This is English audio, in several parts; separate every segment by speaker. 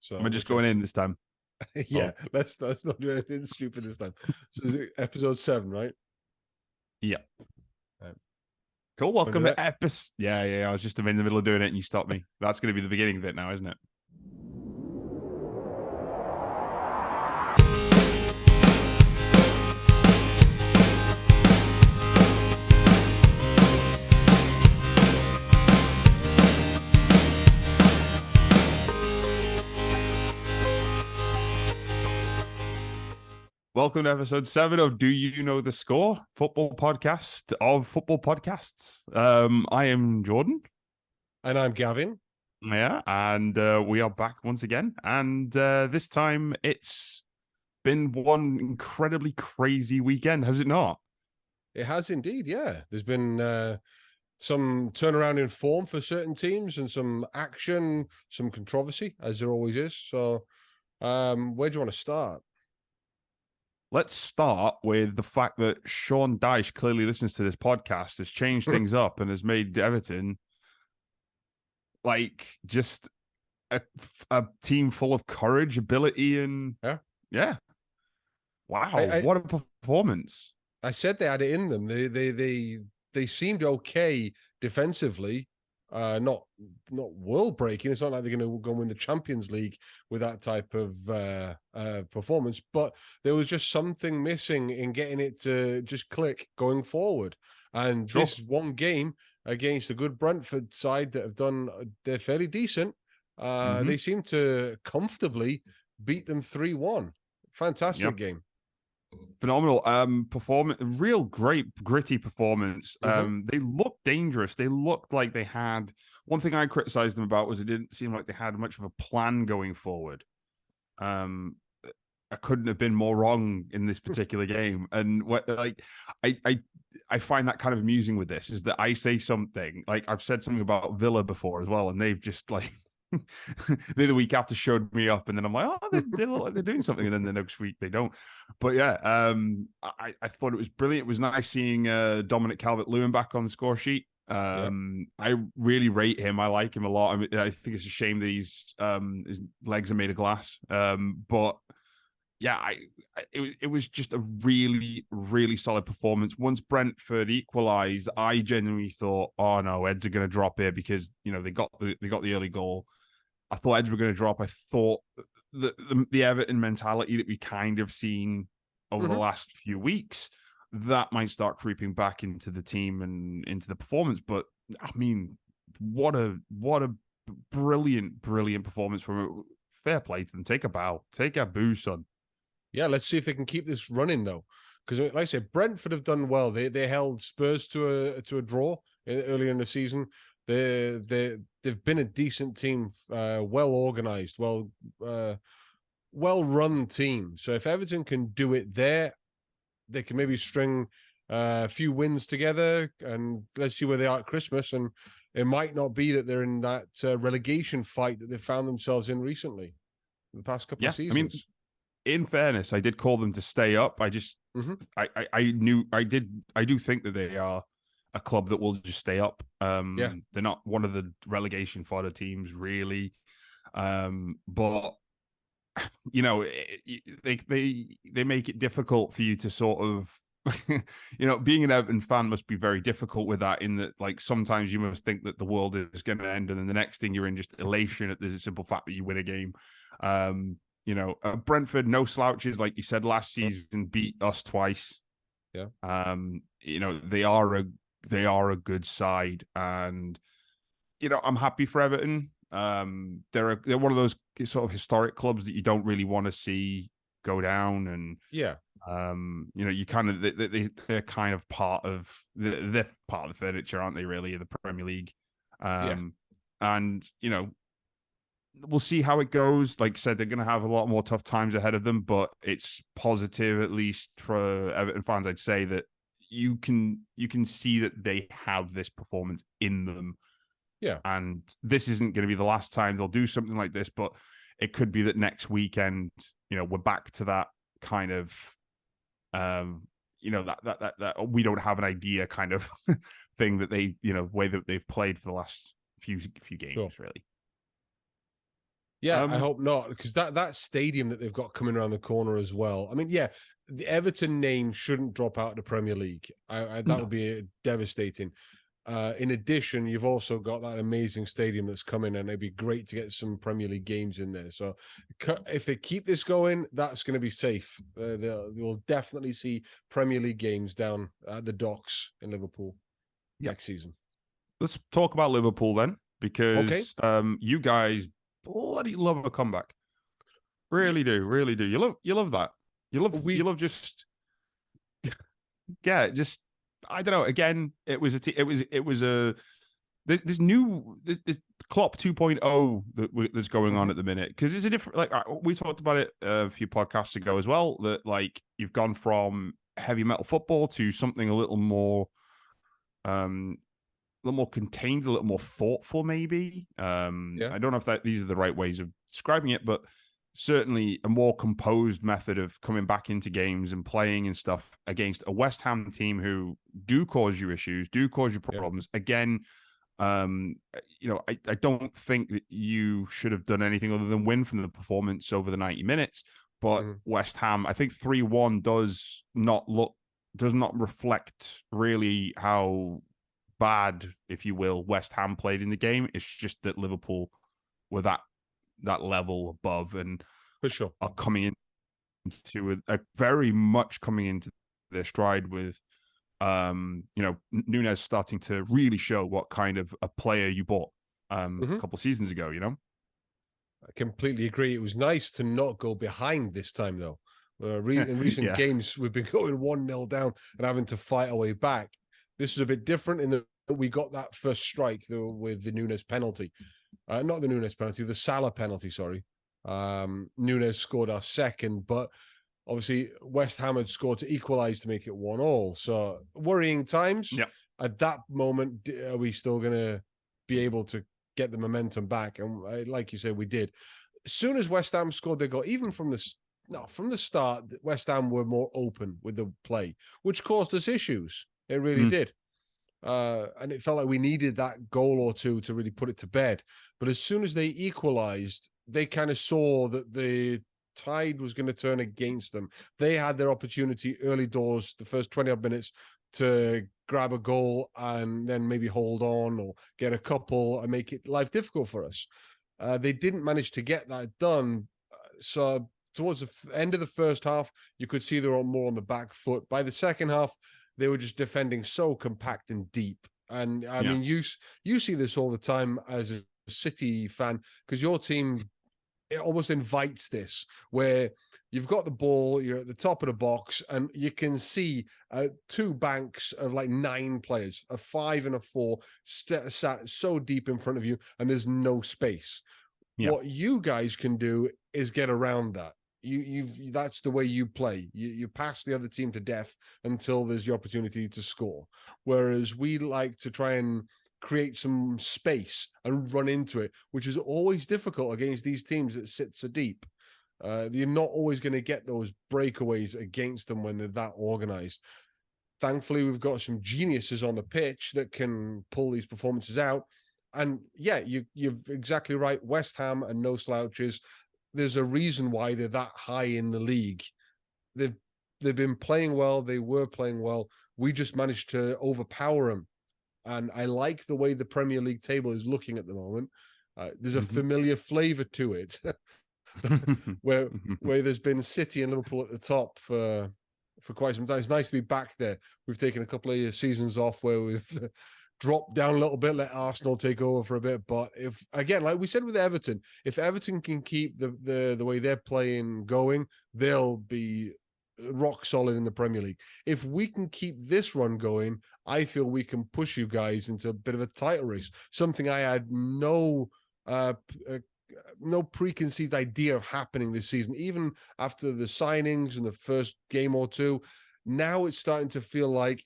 Speaker 1: So
Speaker 2: We're just going in this time.
Speaker 1: yeah, let's not do anything stupid this time. So is it episode 7, right?
Speaker 2: Yeah.
Speaker 1: Right.
Speaker 2: Cool.
Speaker 1: Want to
Speaker 2: Welcome
Speaker 1: do
Speaker 2: to
Speaker 1: it?
Speaker 2: episode. Yeah. I was just in the middle of doing it and you stopped me. That's going to be the beginning of it now, isn't it? Welcome to episode 7 of Do You Know the Score? Football podcast of football podcasts. I am Jordan.
Speaker 1: And I'm Gavin.
Speaker 2: Yeah, and we are back once again. And this time it's been one incredibly crazy weekend, has it not?
Speaker 1: It has indeed, yeah. There's been some turnaround in form for certain teams and some action, some controversy, as there always is. So, where do you want to start?
Speaker 2: Let's start with the fact that Sean Dyche clearly listens to this podcast, has changed things up, and has made Everton like just a team full of courage, ability, and
Speaker 1: Yeah.
Speaker 2: Wow,
Speaker 1: I,
Speaker 2: what a performance.
Speaker 1: I said they had it in them. They seemed okay defensively. Not world breaking. It's not like they're going to go win the Champions League with that type of performance. But there was just something missing in getting it to just click going forward. And
Speaker 2: Sure.
Speaker 1: this one game against a good Brentford side that have done, they're fairly decent. They seem to comfortably beat them 3-1. Fantastic game.
Speaker 2: Phenomenal performance, real great gritty performance. They looked dangerous. They looked like they had one thing I criticized them about was it didn't seem like they had much of a plan going forward. I couldn't have been more wrong in this particular game. And I find that kind of amusing with this is that I say something like I've said something about Villa before as well, and they've just like they the week after showed me up, and then I'm like, oh, they look like they're doing something, and then the next week they don't. But yeah, I thought it was brilliant. It was nice seeing Dominic Calvert-Lewin back on the score sheet. I really rate him. I like him a lot. I think it's a shame that his legs are made of glass. But yeah, it was just a really, really solid performance. Once Brentford equalised, I genuinely thought, oh no, Eds are going to drop here because they got the early goal. I thought Eds were going to drop. I thought the Everton mentality that we kind of seen over the last few weeks that might start creeping back into the team and into the performance. But I mean, what a brilliant performance from fair play to them. Take a bow, take a boo, son.
Speaker 1: Yeah, let's see if they can keep this running though, because like I said, Brentford have done well. They held Spurs to a draw earlier in the season. They've been a decent team, well organized, well run team. So if Everton can do it there, they can maybe string a few wins together, and let's see where they are at Christmas. And it might not be that they're in that relegation fight that they found themselves in recently, the past couple of seasons.
Speaker 2: I mean, in fairness, I did call them to stay up. I just, I do think that they are a club that will just stay up. They're not one of the relegation fodder teams, really. But they make it difficult for you to sort of, being an Everton fan must be very difficult with that. In that, like sometimes you must think that the world is going to end, and then the next thing you're in just elation at the simple fact that you win a game. Brentford, no slouches, like you said last season, beat us twice.
Speaker 1: Yeah.
Speaker 2: They are a good side, and I'm happy for Everton. They're one of those sort of historic clubs that you don't really want to see go down, and you kind of they're kind of part of they're part of the furniture, aren't they? Really, of the Premier League. And we'll see how it goes. Like I said, they're going to have a lot more tough times ahead of them, but it's positive, at least for Everton fans. I'd say that you can see that they have this performance in them.
Speaker 1: Yeah.
Speaker 2: And this isn't going to be the last time they'll do something like this, but it could be that next weekend, we're back to that kind of, that we don't have an idea kind of thing that they, way that they've played for the last few games, really.
Speaker 1: Yeah, I hope not, because that stadium that they've got coming around the corner as well. I mean, yeah, the Everton name shouldn't drop out of the Premier League. That
Speaker 2: No.
Speaker 1: would be devastating. In addition, you've also got that amazing stadium that's coming, and it'd be great to get some Premier League games in there. So, if they keep this going, that's going to be safe. They'll definitely see Premier League games down at the Docks in Liverpool next season.
Speaker 2: Let's talk about Liverpool then,
Speaker 1: Okay.
Speaker 2: because you guys bloody love a comeback. Really do, really do. You love that. You love just just I don't know. Again, it was a this Klopp 2.0 that's going on at the minute, because it's a different, like we talked about it a few podcasts ago as well, that like you've gone from heavy metal football to something a little more contained, a little more thoughtful, maybe. I don't know if these are the right ways of describing it, but certainly a more composed method of coming back into games and playing and stuff against a West Ham team who do cause you issues, do cause you problems. Again, I don't think that you should have done anything other than win from the performance over the 90 minutes. But West Ham, I think 3-1 does not reflect really how bad, if you will, West Ham played in the game. It's just that Liverpool were that level above and
Speaker 1: for sure
Speaker 2: are coming into a very much coming into their stride with Nunes starting to really show what kind of a player you bought a couple of seasons ago.
Speaker 1: I completely agree. It was nice to not go behind this time, though. In recent games, we've been going 1-0 down and having to fight our way back. This was a bit different in that we got that first strike though with the Nunes penalty. Not the Nunes penalty, the Salah penalty, sorry. Nunes scored our second, but obviously West Ham had scored to equalise to make it 1-1. So worrying times.
Speaker 2: Yeah.
Speaker 1: At that moment, are we still going to be able to get the momentum back? And like you said, we did. As soon as West Ham scored their goal, even from the start, West Ham were more open with the play, which caused us issues. It really did. And it felt like we needed that goal or two to really put it to bed. But as soon as they equalized, they kind of saw that the tide was going to turn against them. They had their opportunity early doors, the first 20 odd minutes, to grab a goal and then maybe hold on or get a couple and make it life difficult for us. They didn't manage to get that done. So towards the end of the first half, you could see they were more on the back foot. By the second half, they were just defending so compact and deep. And I mean, you see this all the time as a City fan, because your team, it almost invites this, where you've got the ball, you're at the top of the box, and you can see two banks of like 9 players, a 5 and a 4, sat so deep in front of you, and there's no space. Yeah. What you guys can do is get around that. That's the way you play. You pass the other team to death until there's the opportunity to score. Whereas we like to try and create some space and run into it, which is always difficult against these teams that sit so deep. You're not always going to get those breakaways against them when they're that organized. Thankfully, we've got some geniuses on the pitch that can pull these performances out. And yeah, you're exactly right. West Ham and no slouches. There's a reason why they're that high in the league. They've been playing well. They were playing well. We just managed to overpower them. And I like the way the Premier League table is looking at the moment. There's a familiar flavor to it, where there's been City and Liverpool at the top for quite some time. It's nice to be back there. We've taken a couple of seasons off where we've drop down a little bit, let Arsenal take over for a bit. But if, again, like we said with Everton, if Everton can keep the way they're playing going, they'll be rock solid in the Premier League. If we can keep this run going, I feel we can push you guys into a bit of a title race. Something I had no preconceived idea of happening this season, even after the signings and the first game or two. Now it's starting to feel like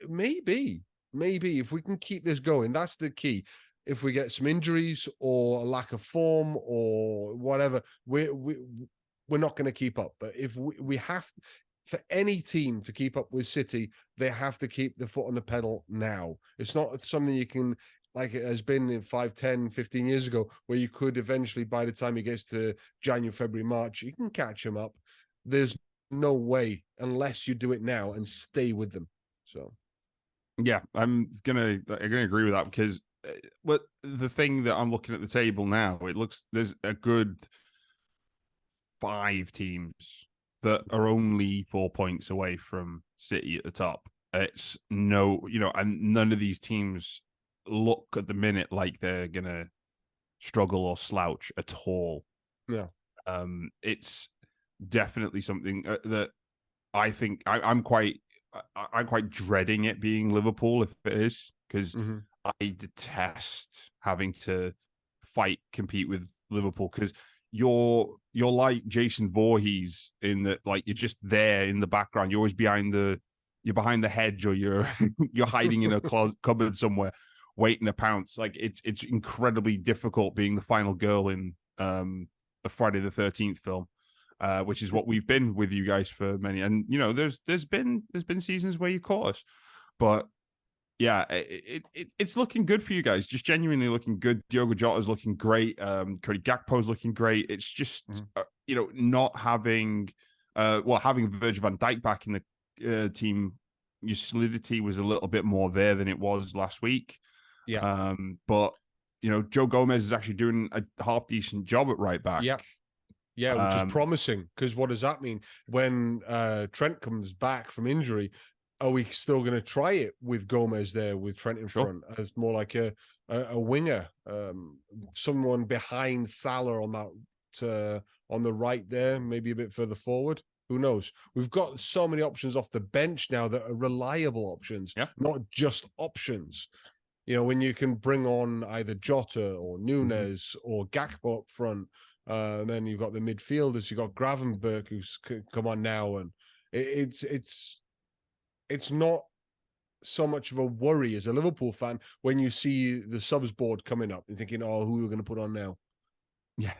Speaker 1: maybe if we can keep this going, that's the key. If we get some injuries or a lack of form or whatever, we're not going to keep up. But if we have, for any team to keep up with City, they have to keep the foot on the pedal now. It's not something you can like it has been in 5, 10, 15 years ago, where you could eventually, by the time he gets to January, February, March, you can catch him up. There's no way unless you do it now and stay with them. So,
Speaker 2: yeah, I'm gonna agree with that because what the thing that I'm looking at the table now, it looks there's a good 5 teams that are only 4 points away from City at the top. It's and none of these teams look at the minute like they're gonna struggle or slouch at all.
Speaker 1: yeah.
Speaker 2: It's definitely something that I think I'm quite dreading it being Liverpool if it is, because I detest having to compete with Liverpool, because you're like Jason Voorhees in that, like, you're just there in the background. You're always behind the hedge, or you're you're hiding in a cupboard somewhere waiting to pounce. Like, it's incredibly difficult being the final girl in a Friday the 13th film. Which is what we've been with you guys for many, and there's been seasons where you caught us, but yeah, it's looking good for you guys. Just genuinely looking good. Diogo Jota's looking great. Cody Gakpo's looking great. It's just not having having Virgil van Dijk back in the team. Your solidity was a little bit more there than it was last week.
Speaker 1: Yeah.
Speaker 2: But Joe Gomez is actually doing a half decent job at right back.
Speaker 1: Yeah. Yeah, which is promising, because what does that mean? When Trent comes back from injury, are we still going to try it with Gomez there with Trent in front as more like a winger, someone behind Salah on that on the right there, maybe a bit further forward? Who knows? We've got so many options off the bench now that are reliable options, not just options. When you can bring on either Jota or Nunes or Gakpo up front. And then you've got the midfielders. You've got Gravenberg, who's come on now, and it's not so much of a worry as a Liverpool fan when you see the subs board coming up and thinking, "Oh, who are we going to put on now?"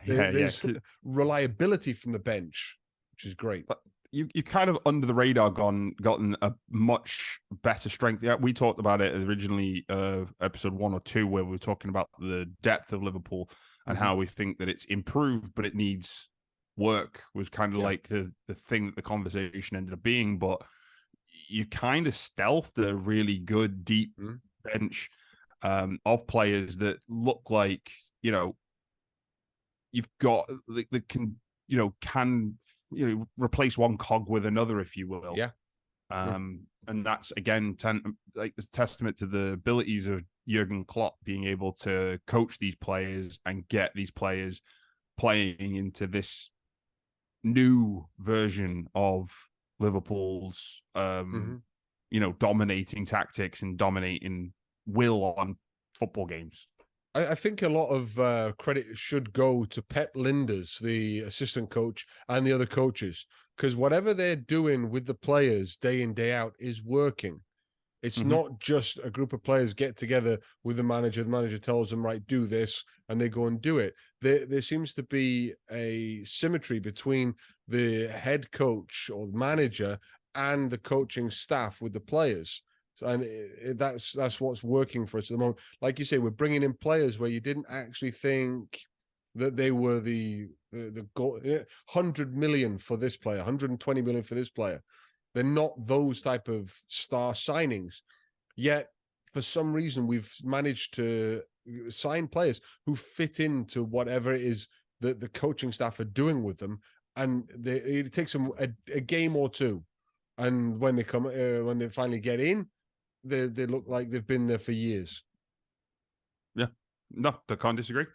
Speaker 1: There's reliability from the bench, which is great.
Speaker 2: But you kind of under the radar gotten a much better strength. Yeah, we talked about it originally, episode 1 or 2, where we were talking about the depth of Liverpool and how we think that it's improved, but it needs work, was kind of like the thing that the conversation ended up being. But you kind of stealthed a really good deep bench of players that look like, you've got that can replace one cog with another, if you will.
Speaker 1: Yeah.
Speaker 2: And that's, again, a testament to the abilities of Jurgen Klopp being able to coach these players and get these players playing into this new version of Liverpool's, dominating tactics and dominating will on football games.
Speaker 1: I think a lot of credit should go to Pep Linders, the assistant coach, and the other coaches, because whatever they're doing with the players day in, day out is working. It's not just a group of players get together with the manager tells them, right, do this, and they go and do it. There seems to be a symmetry between the head coach or manager and the coaching staff with the players. And that's what's working for us at the moment. Like you say, we're bringing in players where you didn't actually think that they were the goal, 100 million for this player, 120 million for this player. They're not those type of star signings. Yet, for some reason, we've managed to sign players who fit into whatever it is that the coaching staff are doing with them. And it takes them a game or two. And when they when they finally get in, they look like they've been there for years.
Speaker 2: Yeah, no, I can't disagree.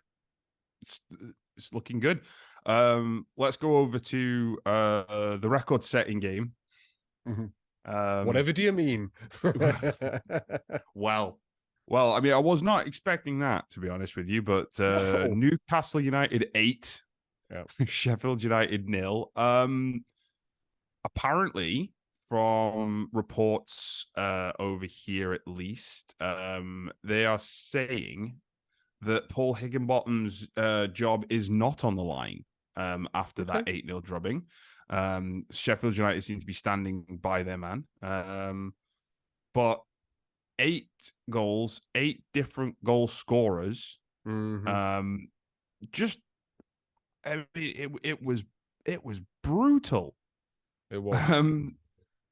Speaker 2: It's looking good. Let's go over to the record-setting game.
Speaker 1: Whatever do you mean?
Speaker 2: Well, I mean, I was not expecting that, to be honest with you, but
Speaker 1: No.
Speaker 2: Newcastle United 8, Sheffield United 0. Apparently, from reports over here at least, they are saying that Paul Higginbottom's job is not on the line after that 8-0 drubbing. Sheffield United seem to be standing by their man. But 8 goals, 8 different goal scorers.
Speaker 1: Mm-hmm.
Speaker 2: Just I mean, it was brutal.
Speaker 1: It was.
Speaker 2: Um,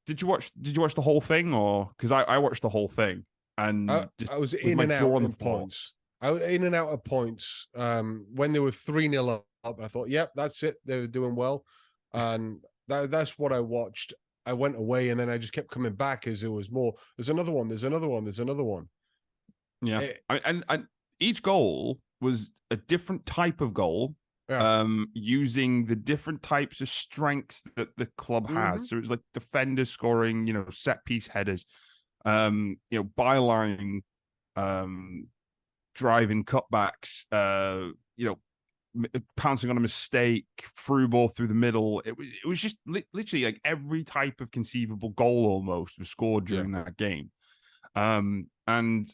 Speaker 2: did you watch the whole thing, or because I watched the whole thing
Speaker 1: I,
Speaker 2: and just
Speaker 1: I was
Speaker 2: with
Speaker 1: in
Speaker 2: my
Speaker 1: and
Speaker 2: jaw
Speaker 1: out
Speaker 2: on the
Speaker 1: in
Speaker 2: floor.
Speaker 1: points. I was in and out of points. When they were 3-0 up, I thought, yep, that's it. They were doing well. And that's what I watched. I went away and then I just kept coming back as it was more. There's another one. There's another one. There's another one.
Speaker 2: Yeah,
Speaker 1: It,
Speaker 2: and each goal was a different type of goal,
Speaker 1: yeah.
Speaker 2: using the different types of strengths that the club
Speaker 1: Mm-hmm.
Speaker 2: has. So it was like defenders scoring, set piece headers, byline, um, driving cutbacks, pouncing on a mistake, through ball through the middle. It was just literally like every type of conceivable goal almost was scored
Speaker 1: Yeah.
Speaker 2: during that game. And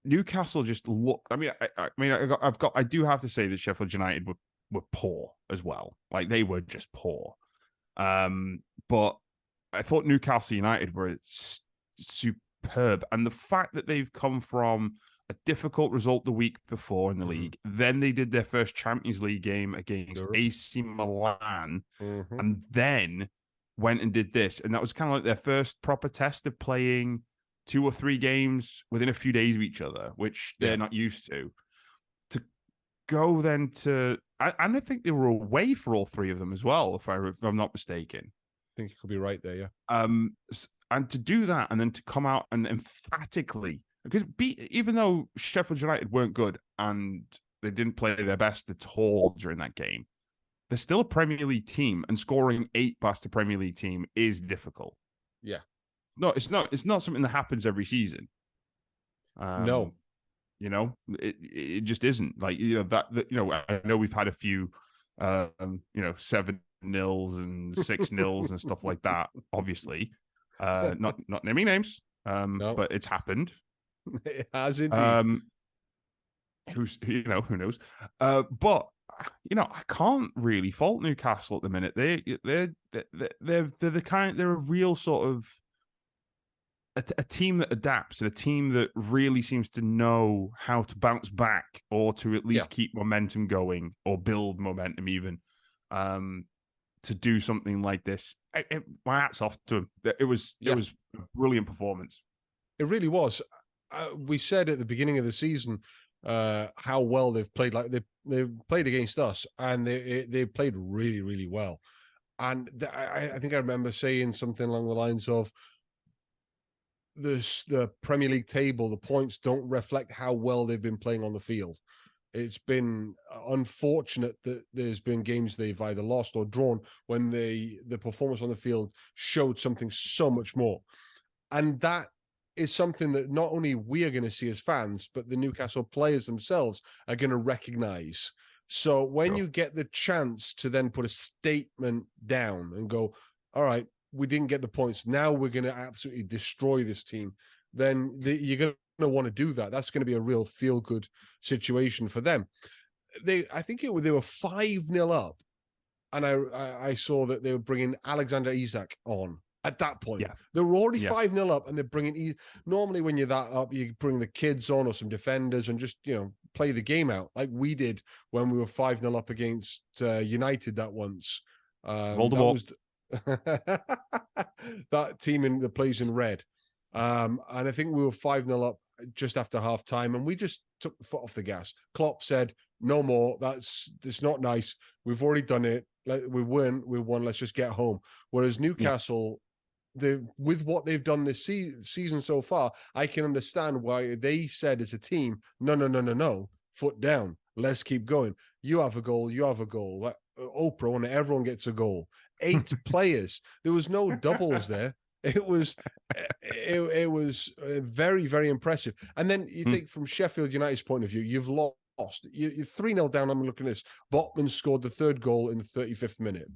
Speaker 2: Newcastle just looked. I mean, I do have to say that Sheffield United were poor as well. Like they were just poor. But I thought Newcastle United were superb, and the fact that they've come from a difficult result the week before in the
Speaker 1: Mm-hmm.
Speaker 2: league, then they did their first Champions League game against
Speaker 1: Sure.
Speaker 2: AC Milan,
Speaker 1: Mm-hmm.
Speaker 2: and then went and did this, and that was kind of like their first proper test of playing 2 or 3 games within a few days of each other, which
Speaker 1: Yeah.
Speaker 2: they're not used to. To go then to, and I think they were away for all 3 of them as well, if I'm not mistaken.
Speaker 1: I think you could be right there. Yeah.
Speaker 2: And to do that and then to come out and emphatically, because even though Sheffield United weren't good and they didn't play their best at all during that game, they're still a Premier League team, and scoring 8 past a Premier League team is difficult.
Speaker 1: Yeah.
Speaker 2: No, it's not. It's not something that happens every season.
Speaker 1: No.
Speaker 2: It just isn't. Like I know we've had a few 7-0s and 6-0s and stuff like that, obviously. Not naming names,
Speaker 1: No.
Speaker 2: but it's happened.
Speaker 1: It has indeed.
Speaker 2: Who knows? But I can't really fault Newcastle at the minute. They're they're a real sort of a team that adapts, and a team that really seems to know how to bounce back, or to at least keep momentum going, or build momentum even, to do something like this. My hat's off to him. It was a brilliant performance.
Speaker 1: It really was. We said at the beginning of the season how well they've played. Like they played against us, and they played really, really well. And I think I remember saying something along the lines of the Premier League table, the points don't reflect how well they've been playing on the field. It's been unfortunate that there's been games they've either lost or drawn when the performance on the field showed something so much more. And that is something that not only we are going to see as fans, but the Newcastle players themselves are going to recognize. So when you get the chance to then put a statement down and go, all right, we didn't get the points, now we're going to absolutely destroy this team, then you're going to want to do that. That's going to be a real feel-good situation for them. I think they were 5-0 up, and I saw that they were bringing Alexander Isak on. At that point, they were already 5-0 up, and they're bringing. Normally, when you're that up, you bring the kids on or some defenders and just play the game out like we did when we were 5-0 up against United that once. That was that team that plays in red, and I think we were 5-0 up just after half time, and we just took the foot off the gas. Klopp said, "No more. It's not nice. We've already done it. We won. Let's just get home." Whereas Newcastle, with what they've done this season so far, I can understand why they said as a team, no, foot down. Let's keep going. You have a goal. You have a goal. Oprah, when everyone gets a goal. 8 players. There was no doubles there. It was very, very impressive. And then you take from Sheffield United's point of view, you've lost. You're 3-0 down. I'm looking at this. Botman scored the 3rd goal in the 35th minute.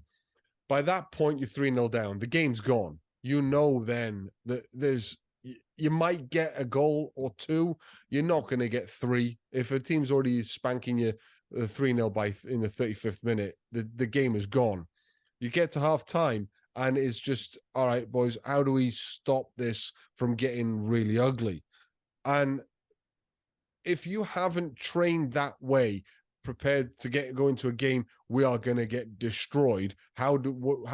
Speaker 1: By that point, you're 3-0 down. The game's gone. Then that you might get a goal or 2. You're not going to get 3. If a team's already spanking you 3-0 in the 35th minute, the game is gone. You get to half time, and it's just, all right, boys, how do we stop this from getting really ugly? And if you haven't trained that way, prepared to go into a game, we are going to get destroyed. How do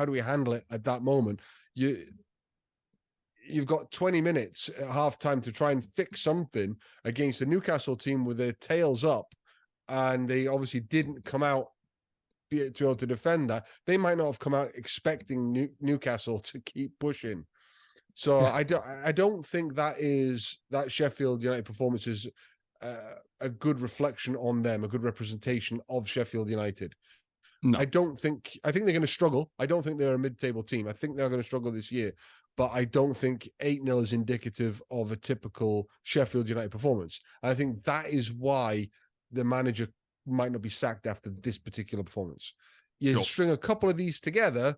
Speaker 1: we handle it at that moment? You've got 20 minutes at halftime to try and fix something against a Newcastle team with their tails up, and they obviously didn't come out to be able to defend that. They might not have come out expecting Newcastle to keep pushing. So I don't think that Sheffield United performance is a good reflection on them, a good representation of Sheffield United.
Speaker 2: No.
Speaker 1: I think they're going to struggle. I don't think they're a mid-table team. I think they're going to struggle this year, but I don't think 8-0 is indicative of a typical Sheffield United performance. And I think that is why the manager might not be sacked after this particular performance. You string a couple of these together,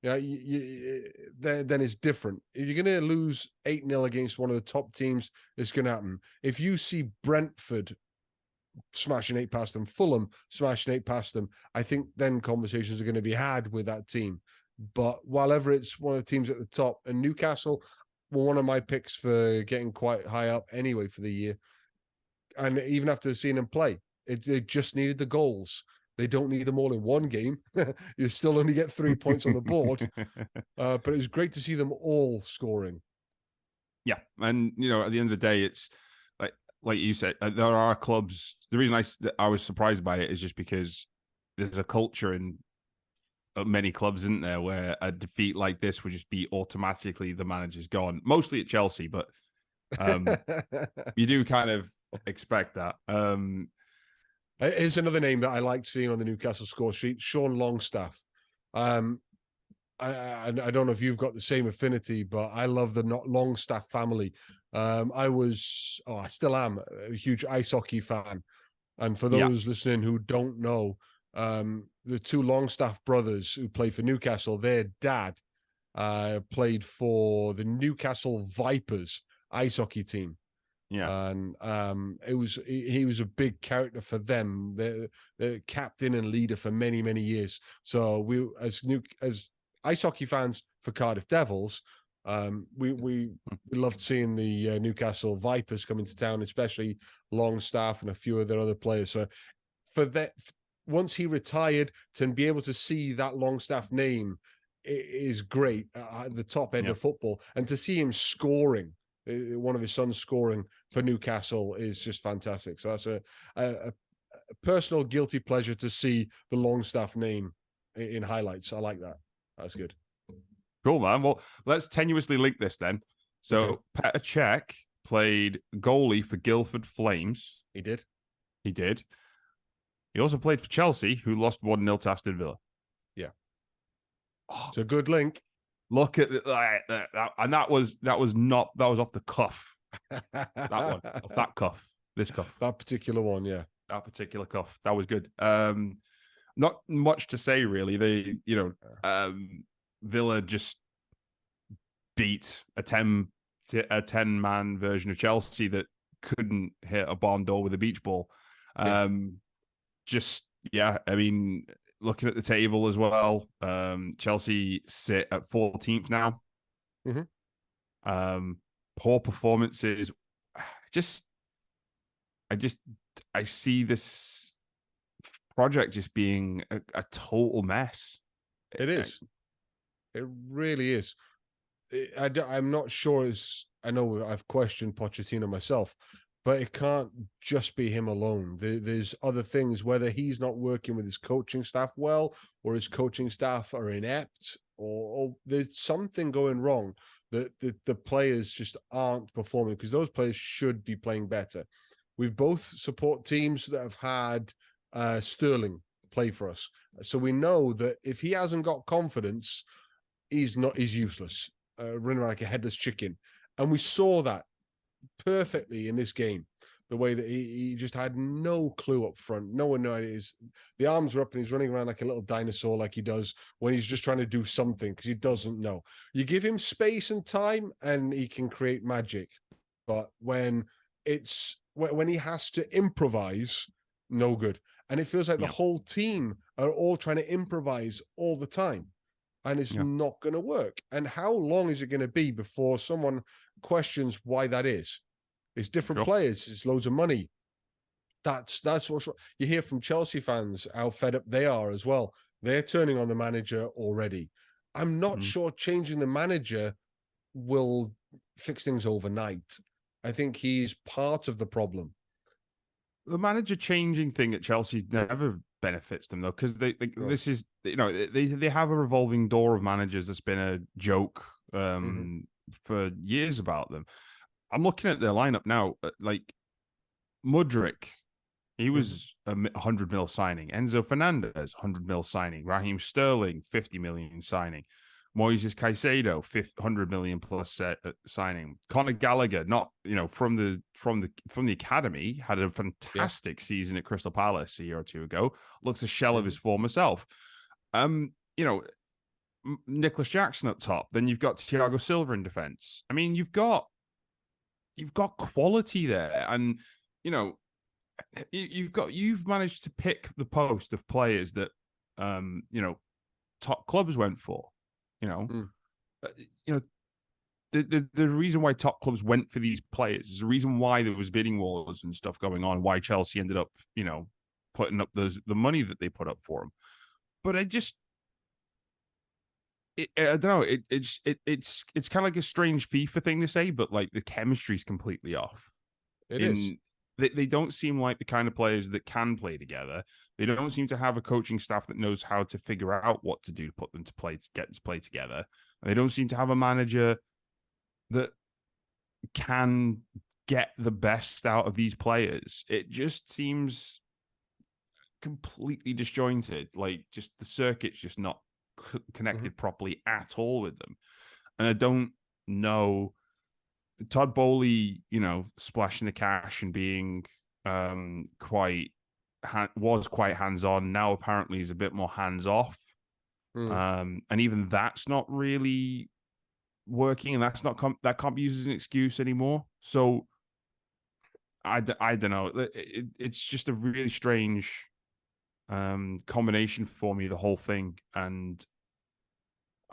Speaker 1: then it's different. If you're going to lose 8-0 against one of the top teams, it's going to happen. If you see Brentford smashing 8 past them, Fulham smashing 8 past them, I think then conversations are going to be had with that team. But while it's one of the teams at the top, and Newcastle were one of my picks for getting quite high up anyway for the year. And even after seeing them play, they just needed the goals. They don't need them all in one game. You still only get 3 points on the board. But it was great to see them all scoring.
Speaker 2: Yeah. And, at the end of the day, it's like you said, there are clubs. The reason I was surprised by it is just because there's a culture in many clubs, isn't there, where a defeat like this would just be automatically the manager's gone. Mostly at Chelsea, but you do kind of expect that.
Speaker 1: Here's another name that I liked seeing on the Newcastle score sheet: Sean Longstaff. I don't know if you've got the same affinity, but I love the Longstaff family. I still am a huge ice hockey fan. And for those listening who don't know, the 2 Longstaff brothers who play for Newcastle, their dad played for the Newcastle Vipers ice hockey team.
Speaker 2: Yeah.
Speaker 1: And he was a big character for them, the captain and leader for many, many years. So we, as ice hockey fans for Cardiff Devils, we loved seeing the Newcastle Vipers come into town, especially Longstaff and a few of their other players. So for that, once he retired, to be able to see that Longstaff name is great at the top end of football, and to see him scoring, one of his sons scoring for Newcastle, is just fantastic. So that's a personal guilty pleasure to see the Longstaff name in highlights. I like that. That's good.
Speaker 2: Cool, man. Well, let's tenuously link this then. So Petr Cech played goalie for Guildford Flames.
Speaker 1: He did.
Speaker 2: He also played for Chelsea, who lost 1-0 to Aston Villa.
Speaker 1: Yeah. It's a good link.
Speaker 2: Look at that, and that was off the cuff. That one, off that cuff, this cuff,
Speaker 1: that particular one, yeah,
Speaker 2: that particular cuff. That was good. Not much to say really. They, Villa just beat a 10-man version of Chelsea that couldn't hit a barn door with a beach ball. I mean, looking at the table as well, Chelsea sit at 14th now. Poor performances. I see this project just being a total mess.
Speaker 1: It is. It really is. I'm not sure. I know I've questioned Pochettino myself, but it can't just be him alone. There's other things, whether he's not working with his coaching staff well, or his coaching staff are inept, or there's something going wrong that the players just aren't performing, because those players should be playing better. We've both support teams that have had Sterling play for us. So we know that if he hasn't got confidence, he's useless, running around like a headless chicken. And we saw that perfectly in this game, the way that he just had no clue up front. No one knows. The arms were up and he's running around like a little dinosaur, like he does when he's just trying to do something, because he doesn't know. You give him space and time and he can create magic. But when he has to improvise, no good. And it feels like the whole team are all trying to improvise all the time. And it's not going to work. And how long is it going to be before someone questions why that is? It's different
Speaker 2: Sure.
Speaker 1: players. It's loads of money. That's what you hear from Chelsea fans, how fed up they are as well. They're turning on the manager already. I'm not sure changing the manager will fix things overnight. I think he's part of the problem.
Speaker 2: The manager changing thing at Chelsea never benefits them though, because this is, you know, they have a revolving door of managers that's been a joke for years about them. I'm looking at their lineup now, like Mudryk, he was a 100 mil signing. Enzo Fernandez, 100 mil signing. Raheem Sterling, 50 million signing. Moises Caicedo, 100 million plus signing. Conor Gallagher, not, you know, from the academy, had a fantastic season at Crystal Palace a year or two ago. Looks a shell of his former self. You know, Nicholas Jackson up top. Then you've got Thiago Silva in defense. I mean, you've got quality there, and you know, you've managed to pick the post of players that you know, top clubs went for. You know, the reason why top clubs went for these players is the reason why there was bidding wars and stuff going on. Why Chelsea ended up, you know, putting up the money that they put up for them. But I don't know. It's kind of like a strange FIFA thing to say, but like the chemistry's completely off.
Speaker 1: It is.
Speaker 2: They don't seem like the kind of players that can play together. They don't seem to have a coaching staff that knows how to figure out what to do to put them to play, to get to play together. And they don't seem to have a manager that can get the best out of these players. It just seems completely disjointed. Like, just the circuit's just not connected properly at all with them. And I don't know. Todd Bowley, you know, splashing the cash and being quite hands-on. Now apparently he's a bit more hands-off. And even that's not really working, and that can't be used as an excuse anymore. So I don't know. It's just a really strange combination for me, the whole thing, and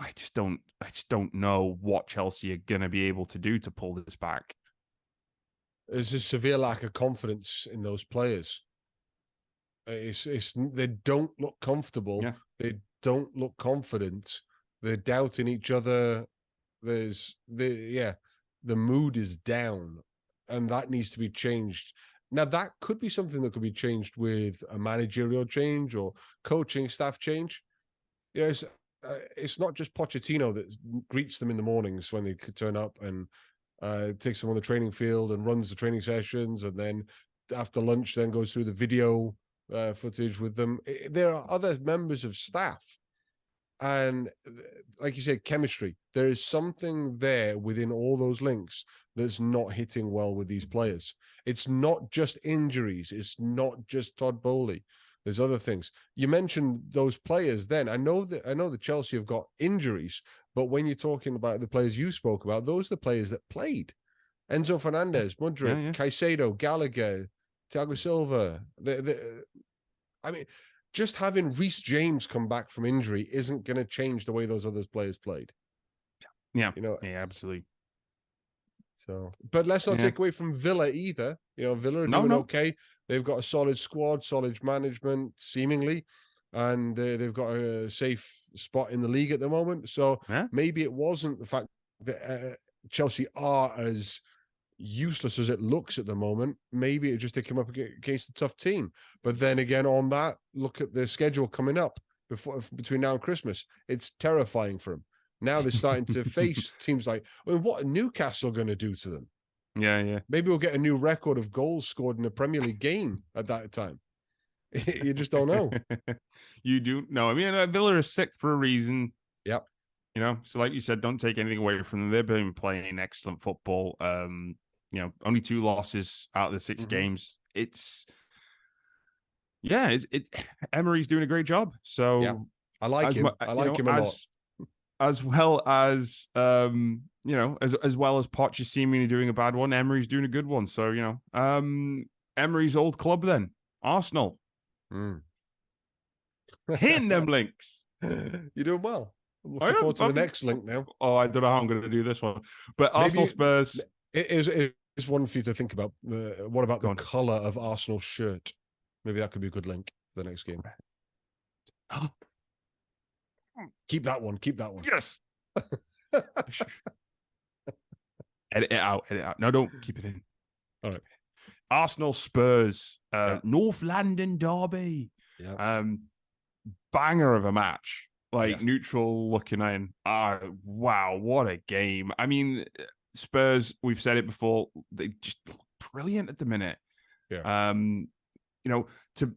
Speaker 2: I just don't know what Chelsea are going to be able to do to pull this back.
Speaker 1: There's a severe lack of confidence in those players. They don't look comfortable.
Speaker 2: Yeah.
Speaker 1: They don't look confident. They're doubting each other. The mood is down, and that needs to be changed. Now, that could be something that could be changed with a managerial change or coaching staff change. Yes. It's not just Pochettino that greets them in the mornings when they turn up and takes them on the training field and runs the training sessions, and then after lunch then goes through the video footage with them. There are other members of staff, and like you said, chemistry. There is something there within all those links that's not hitting well with these players. It's not just injuries. It's not just Todd Bowley. There's other things. You mentioned those players then. I know that Chelsea have got injuries, but when you're talking about the players you spoke about, those are the players that played. Enzo Fernandez, Mudryk, Caicedo, Gallagher, Thiago Silva. I mean, just having Reece James come back from injury isn't going to change the way those other players played.
Speaker 2: Yeah.
Speaker 1: You know,
Speaker 2: yeah, absolutely.
Speaker 1: So, but let's not take away from Villa either. You know, Villa are doing okay. They've got a solid squad, solid management, seemingly, and they've got a safe spot in the league at the moment. So maybe it wasn't the fact that Chelsea are as useless as it looks at the moment. Maybe it just they came up against a tough team. But then again, on that, look at their schedule coming up between now and Christmas. It's terrifying for them. Now they're starting to face teams like, I mean, what are Newcastle going to do to them?
Speaker 2: Yeah.
Speaker 1: Maybe we'll get a new record of goals scored in a Premier League game at that time. You just don't know.
Speaker 2: You do know. I mean, Villa is sixth for a reason.
Speaker 1: Yep.
Speaker 2: You know, so like you said, don't take anything away from them. They've been playing excellent football. You know, only 2 losses out of the 6 games. It's Emery's doing a great job. So
Speaker 1: I like him. I like him a lot.
Speaker 2: As well as you know, as well as Poch is seemingly doing a bad one, Emery's doing a good one. So, you know, Emery's old club then, Arsenal. Hitting them links.
Speaker 1: You're doing well. I'm looking forward to the next link now.
Speaker 2: Oh, I don't know how I'm going to do this one. But Arsenal Spurs.
Speaker 1: Is Just one for you to think about. What about
Speaker 2: Go
Speaker 1: the
Speaker 2: on.
Speaker 1: color of Arsenal's shirt? Maybe that could be a good link for the next game. Keep that one. Keep that one.
Speaker 2: Yes. Edit it out. Edit it out. No, don't keep it in.
Speaker 1: All right.
Speaker 2: Arsenal Spurs,
Speaker 1: Yeah.
Speaker 2: North London derby.
Speaker 1: Yeah.
Speaker 2: Banger of a match. Like
Speaker 1: Yeah.
Speaker 2: neutral looking in. Wow, what a game. I mean, Spurs, we've said it before, they just look brilliant at the minute.
Speaker 1: Yeah.
Speaker 2: To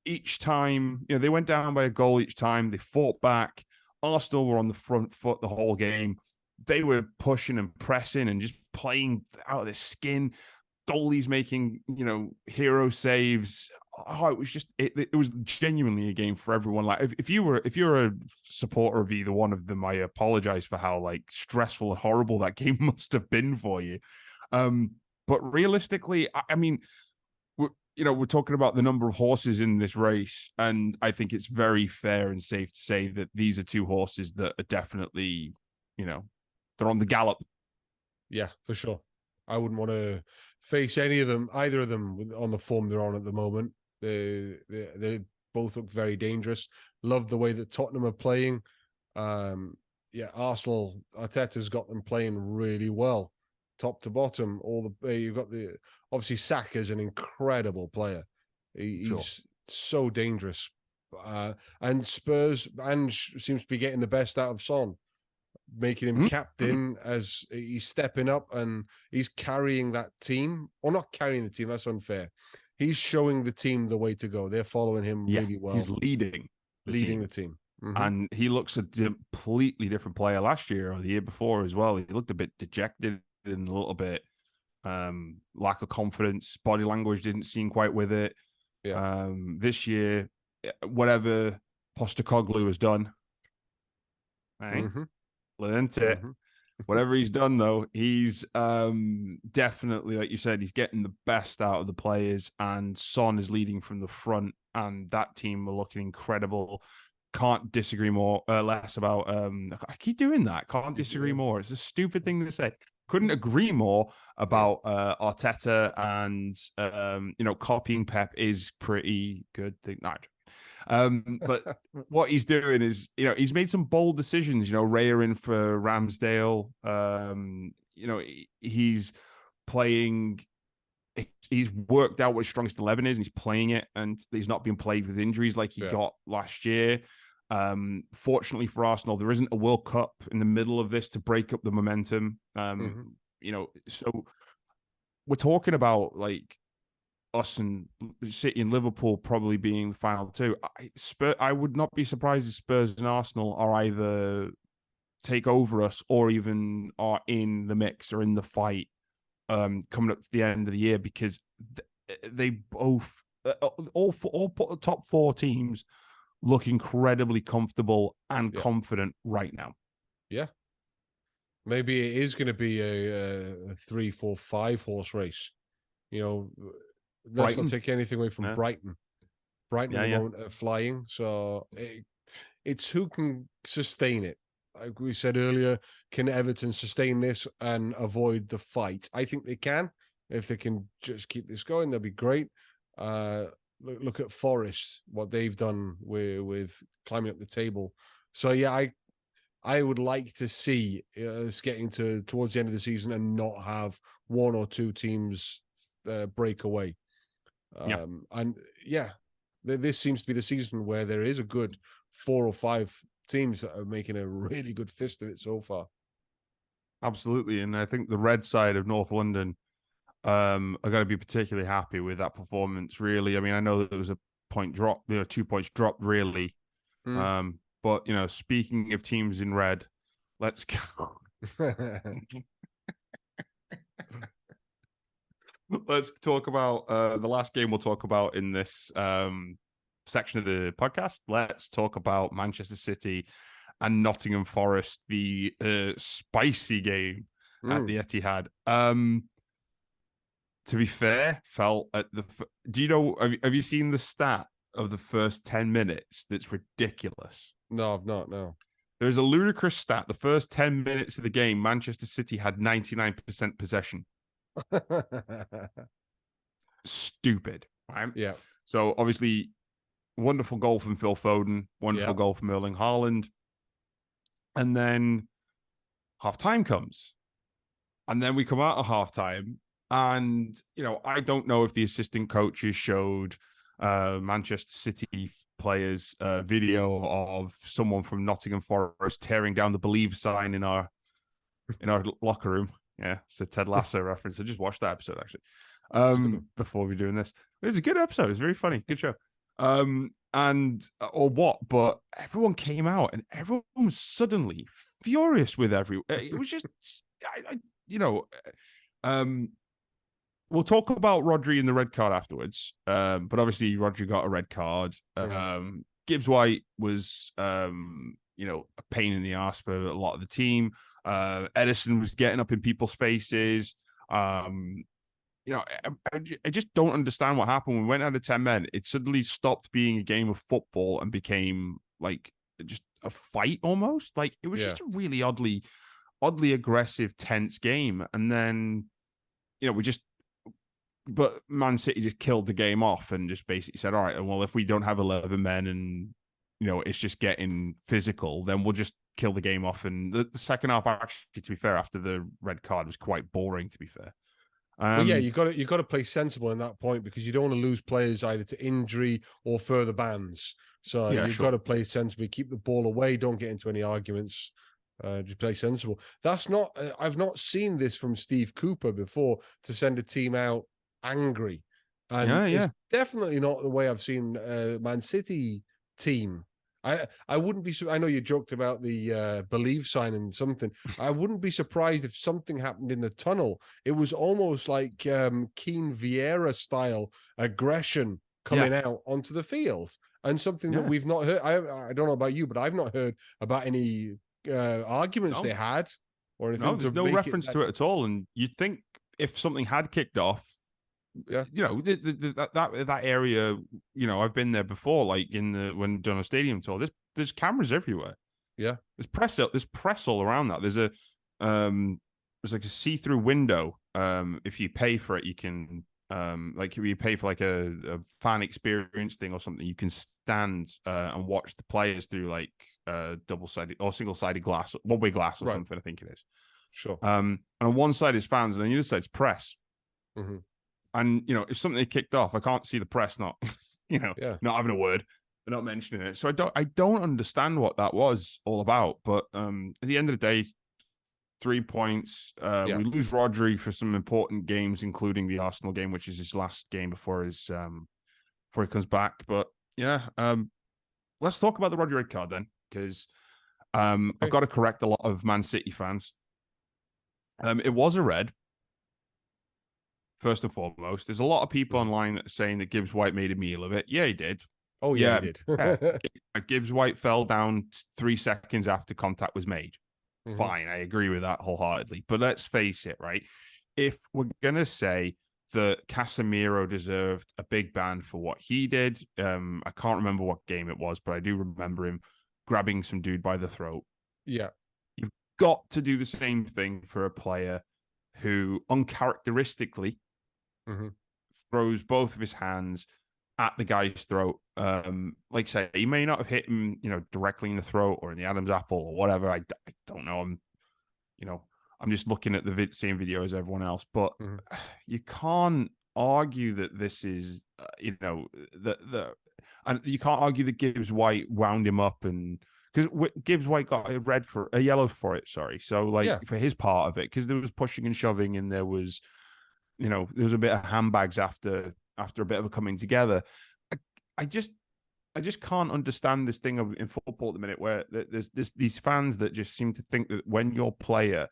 Speaker 2: each time, they went down by a goal each time. They fought back. Arsenal were on the front foot the whole game. They were pushing and pressing and just playing out of their skin. Goalies making, hero saves. It was just, it was genuinely a game for everyone. Like if you're a supporter of either one of them, I apologize for how like stressful and horrible that game must have been for you. But realistically, I mean, we're talking about the number of horses in this race, and I think it's very fair and safe to say that these are two horses that are definitely, they're on the gallop.
Speaker 1: Yeah, for sure. I wouldn't want to face either of them on the form they're on at the moment. They both look very dangerous. Love the way that Tottenham are playing. Arsenal, Arteta's got them playing really well, top to bottom. You've got obviously Saka's an incredible player. He's so dangerous. And Spurs seems to be getting the best out of Son, making him captain as he's stepping up and he's carrying that team. Or not carrying the team, that's unfair. He's showing the team the way to go. They're following him really well.
Speaker 2: He's leading
Speaker 1: the team. Mm-hmm.
Speaker 2: And he looks a completely different player last year or the year before as well. He looked a bit dejected and a little bit lack of confidence. Body language didn't seem quite with it.
Speaker 1: Yeah.
Speaker 2: This year, whatever Postecoglou has done, right?
Speaker 1: Mm-hmm.
Speaker 2: Learned it.
Speaker 1: Mm-hmm.
Speaker 2: Whatever he's done, though, he's definitely, like you said, he's getting the best out of the players, and Son is leading from the front, and that team are looking incredible. Can't disagree less about. I keep doing that. Can't disagree more. It's a stupid thing to say. Couldn't agree more about Arteta, and copying Pep is pretty good thing. But what he's doing is, he's made some bold decisions. Raya in for Ramsdale. He's playing. He's worked out what his strongest 11 is, and he's playing it, and he's not being played with injuries like he got last year. Fortunately for Arsenal, there isn't a World Cup in the middle of this to break up the momentum. So we're talking about like us and City and Liverpool probably being the final two. I would not be surprised if Spurs and Arsenal are either take over us or even are in the mix or in the fight coming up to the end of the year, because they both all top four teams look incredibly comfortable and confident right now.
Speaker 1: Yeah. Maybe it is going to be a 3, 4, 5 horse race. Let's not take anything away from Brighton. Brighton at the moment are flying. So it's who can sustain it. Like we said earlier, can Everton sustain this and avoid the fight? I think they can. If they can just keep this going, they'll be great. Look at Forest, what they've done with climbing up the table. So I would like to see us getting towards the end of the season and not have one or two teams break away. This seems to be the season where there is a good 4 or 5 teams that are making a really good fist of it so far.
Speaker 2: Absolutely. And I think the red side of North London are going to be particularly happy with that performance, really. I mean, I know that there was a point drop, 2 points dropped, really. But, speaking of teams in red, let's go. Let's talk about the last game we'll talk about in this section of the podcast. Let's talk about Manchester City and Nottingham Forest, the spicy game at the Etihad. To be fair, felt at the. Do you know? Have you seen the stat of the first 10 minutes? That's ridiculous.
Speaker 1: No, I've not. No.
Speaker 2: There's a ludicrous stat. The first 10 minutes of the game, Manchester City had 99% possession. Stupid, right?
Speaker 1: Yeah.
Speaker 2: So obviously, wonderful goal from Phil Foden, wonderful
Speaker 1: Yeah.
Speaker 2: goal from Erling Haaland. And then half time comes. And then we come out of half time. And, I don't know if the assistant coaches showed Manchester City players video of someone from Nottingham Forest tearing down the Believe sign in our locker room. Yeah, it's a Ted Lasso reference. I just watched that episode actually. Before we doing this. It was a good episode. It's very funny. Good show. And or what? But everyone came out and everyone was suddenly furious with everyone. It was just, we'll talk about Rodri and the red card afterwards. But obviously Rodri got a red card. Gibbs White was, a pain in the ass for a lot of the team. Edison was getting up in people's faces. I just don't understand what happened. When we went out of 10 men, it suddenly stopped being a game of football and became like just a fight almost. Like it was just a really oddly aggressive, tense game. And then, but Man City just killed the game off and just basically said, all right, well, if we don't have 11 men and, it's just getting physical, then we'll just kill the game off. And the second half, actually, to be fair, after the red card was quite boring, to be fair.
Speaker 1: Well, yeah, you got to play sensible in that point because you don't want to lose players either to injury or further bans. So you've got to play sensibly, keep the ball away, don't get into any arguments. Just play sensible. That's not. I've not seen this from Steve Cooper before to send a team out angry, and it's definitely not the way I've seen Man City team. I wouldn't be. I know you joked about the Believe sign and something. I wouldn't be surprised if something happened in the tunnel. It was almost like Keane Vieira style aggression coming out onto the field, and something that we've not heard. I don't know about you, but I've not heard about any arguments they had or anything.
Speaker 2: No, there's no reference to it at all. And you'd think if something had kicked off, that area, I've been there before, like when done a stadium tour. There's cameras everywhere.
Speaker 1: Yeah,
Speaker 2: there's press all around that. There's like a see-through window. If you pay for it, you can like if you pay for like a fan experience thing or something, you can stand and watch the players through like double-sided or single-sided glass, one-way glass or something. I think it is.
Speaker 1: Sure.
Speaker 2: And on one side is fans, and on the other side's press.
Speaker 1: Mm-hmm.
Speaker 2: And if something kicked off, I can't see the press not, not having a word, they're not mentioning it. So I don't understand what that was all about. But at the end of the day, 3 points. We lose Rodri for some important games, including the Arsenal game, which is his last game before he comes back. But let's talk about the Rodri red card then, because I've got to correct a lot of Man City fans. It was a red. First and foremost, there's a lot of people online that are saying that Gibbs White made a meal of it. Yeah, he did.
Speaker 1: Oh, yeah, he did.
Speaker 2: Gibbs White fell down 3 seconds after contact was made. Mm-hmm. Fine, I agree with that wholeheartedly. But let's face it, right? If we're going to say that Casemiro deserved a big ban for what he did, I can't remember what game it was, but I do remember him grabbing some dude by the throat.
Speaker 1: Yeah.
Speaker 2: You've got to do the same thing for a player who uncharacteristically throws both of his hands at the guy's throat. Like say, he may not have hit him, directly in the throat or in the Adam's apple or whatever. I don't know. I'm just looking at the same video as everyone else, but you can't argue that this is, and you can't argue that Gibbs White wound him up because Gibbs White got a yellow for it. Sorry. So for his part of it, because there was pushing and shoving and there was, there was a bit of handbags after a bit of a coming together. I just can't understand this thing in football at the minute where there's these fans that just seem to think that when your player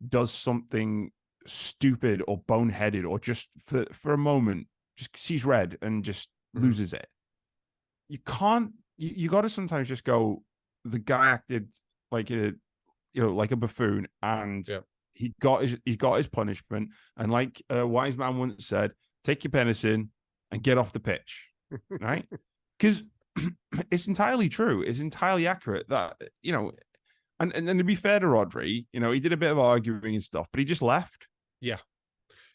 Speaker 2: does something stupid or boneheaded or just for a moment just sees red and just loses it, you can't. You got to sometimes just go, the guy acted like like a buffoon, and he got his punishment. And like a wise man once said, take your penison and get off the pitch, right? Because it's entirely true. It's entirely accurate that, and to be fair to Rodri, he did a bit of arguing and stuff, but he just left.
Speaker 1: Yeah.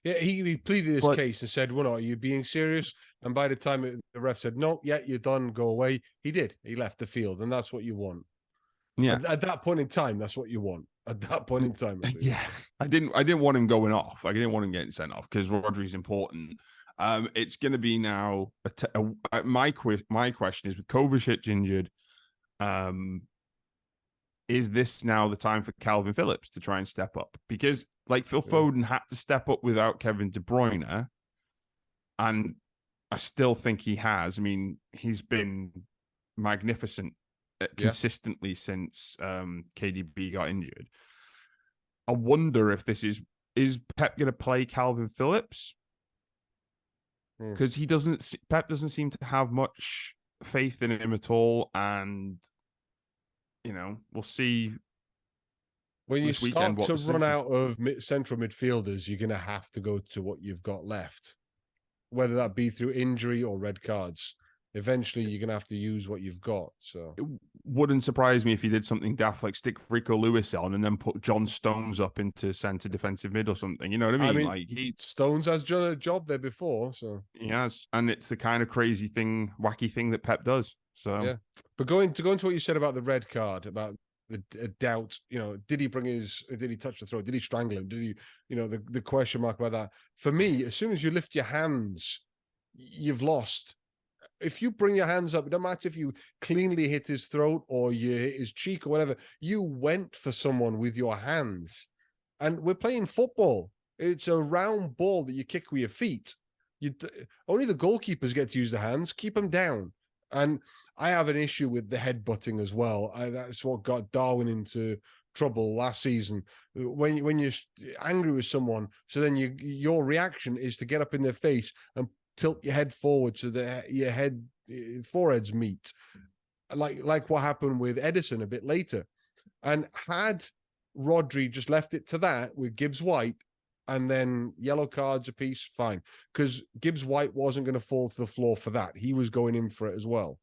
Speaker 1: Yeah, he pleaded his
Speaker 2: But
Speaker 1: case and said, "Well, are you being serious?" And by the time the ref said, "No, yeah, you're done. Go away," he did. He left the field, and that's what you want.
Speaker 2: yeah,
Speaker 1: At that point in time, that's what you want. At that point in time, at least.
Speaker 2: yeah, I didn't want him going off. I didn't want him getting sent off because Rodri's important. It's going to be now. My question is with Kovacic injured. Um, is this now the time for Calvin Phillips to try and step up? Because like Phil Foden had to step up without Kevin De Bruyne, and I still think he has. I mean, he's been magnificent consistently since KDB got injured. I wonder if this is Pep going to play Calvin Phillips because Pep doesn't seem to have much faith in him at all, and we'll see.
Speaker 1: When you start to run out of central midfielders, you're going to have to go to what you've got left, whether that be through injury or red cards. Eventually, you're going to have to use what you've got. So
Speaker 2: it wouldn't surprise me if he did something daft like stick Rico Lewis on and then put John Stones up into centre defensive mid or something. You know what I mean? Like
Speaker 1: Stones has done a job there before, so
Speaker 2: he has, and it's the kind of crazy thing, wacky thing that Pep does. So
Speaker 1: yeah. But going to what you said about the red card, about the doubt, did he touch the throat? Did he strangle him? Did he, the question mark about that? For me, as soon as you lift your hands, you've lost. If you bring your hands up, it don't matter if you cleanly hit his throat or you hit his cheek or whatever, you went for someone with your hands. And we're playing football. It's a round ball that you kick with your feet. Only the goalkeepers get to use the hands. Keep them down. And I have an issue with the headbutting as well. That's what got Darwin into trouble last season. When you're angry with someone, so then your reaction is to get up in their face and tilt your head forward so that your foreheads meet, like what happened with Edison a bit later. And had Rodri just left it to that with Gibbs White and then yellow cards apiece, fine, because Gibbs White wasn't going to fall to the floor for that. He was going in for it as well.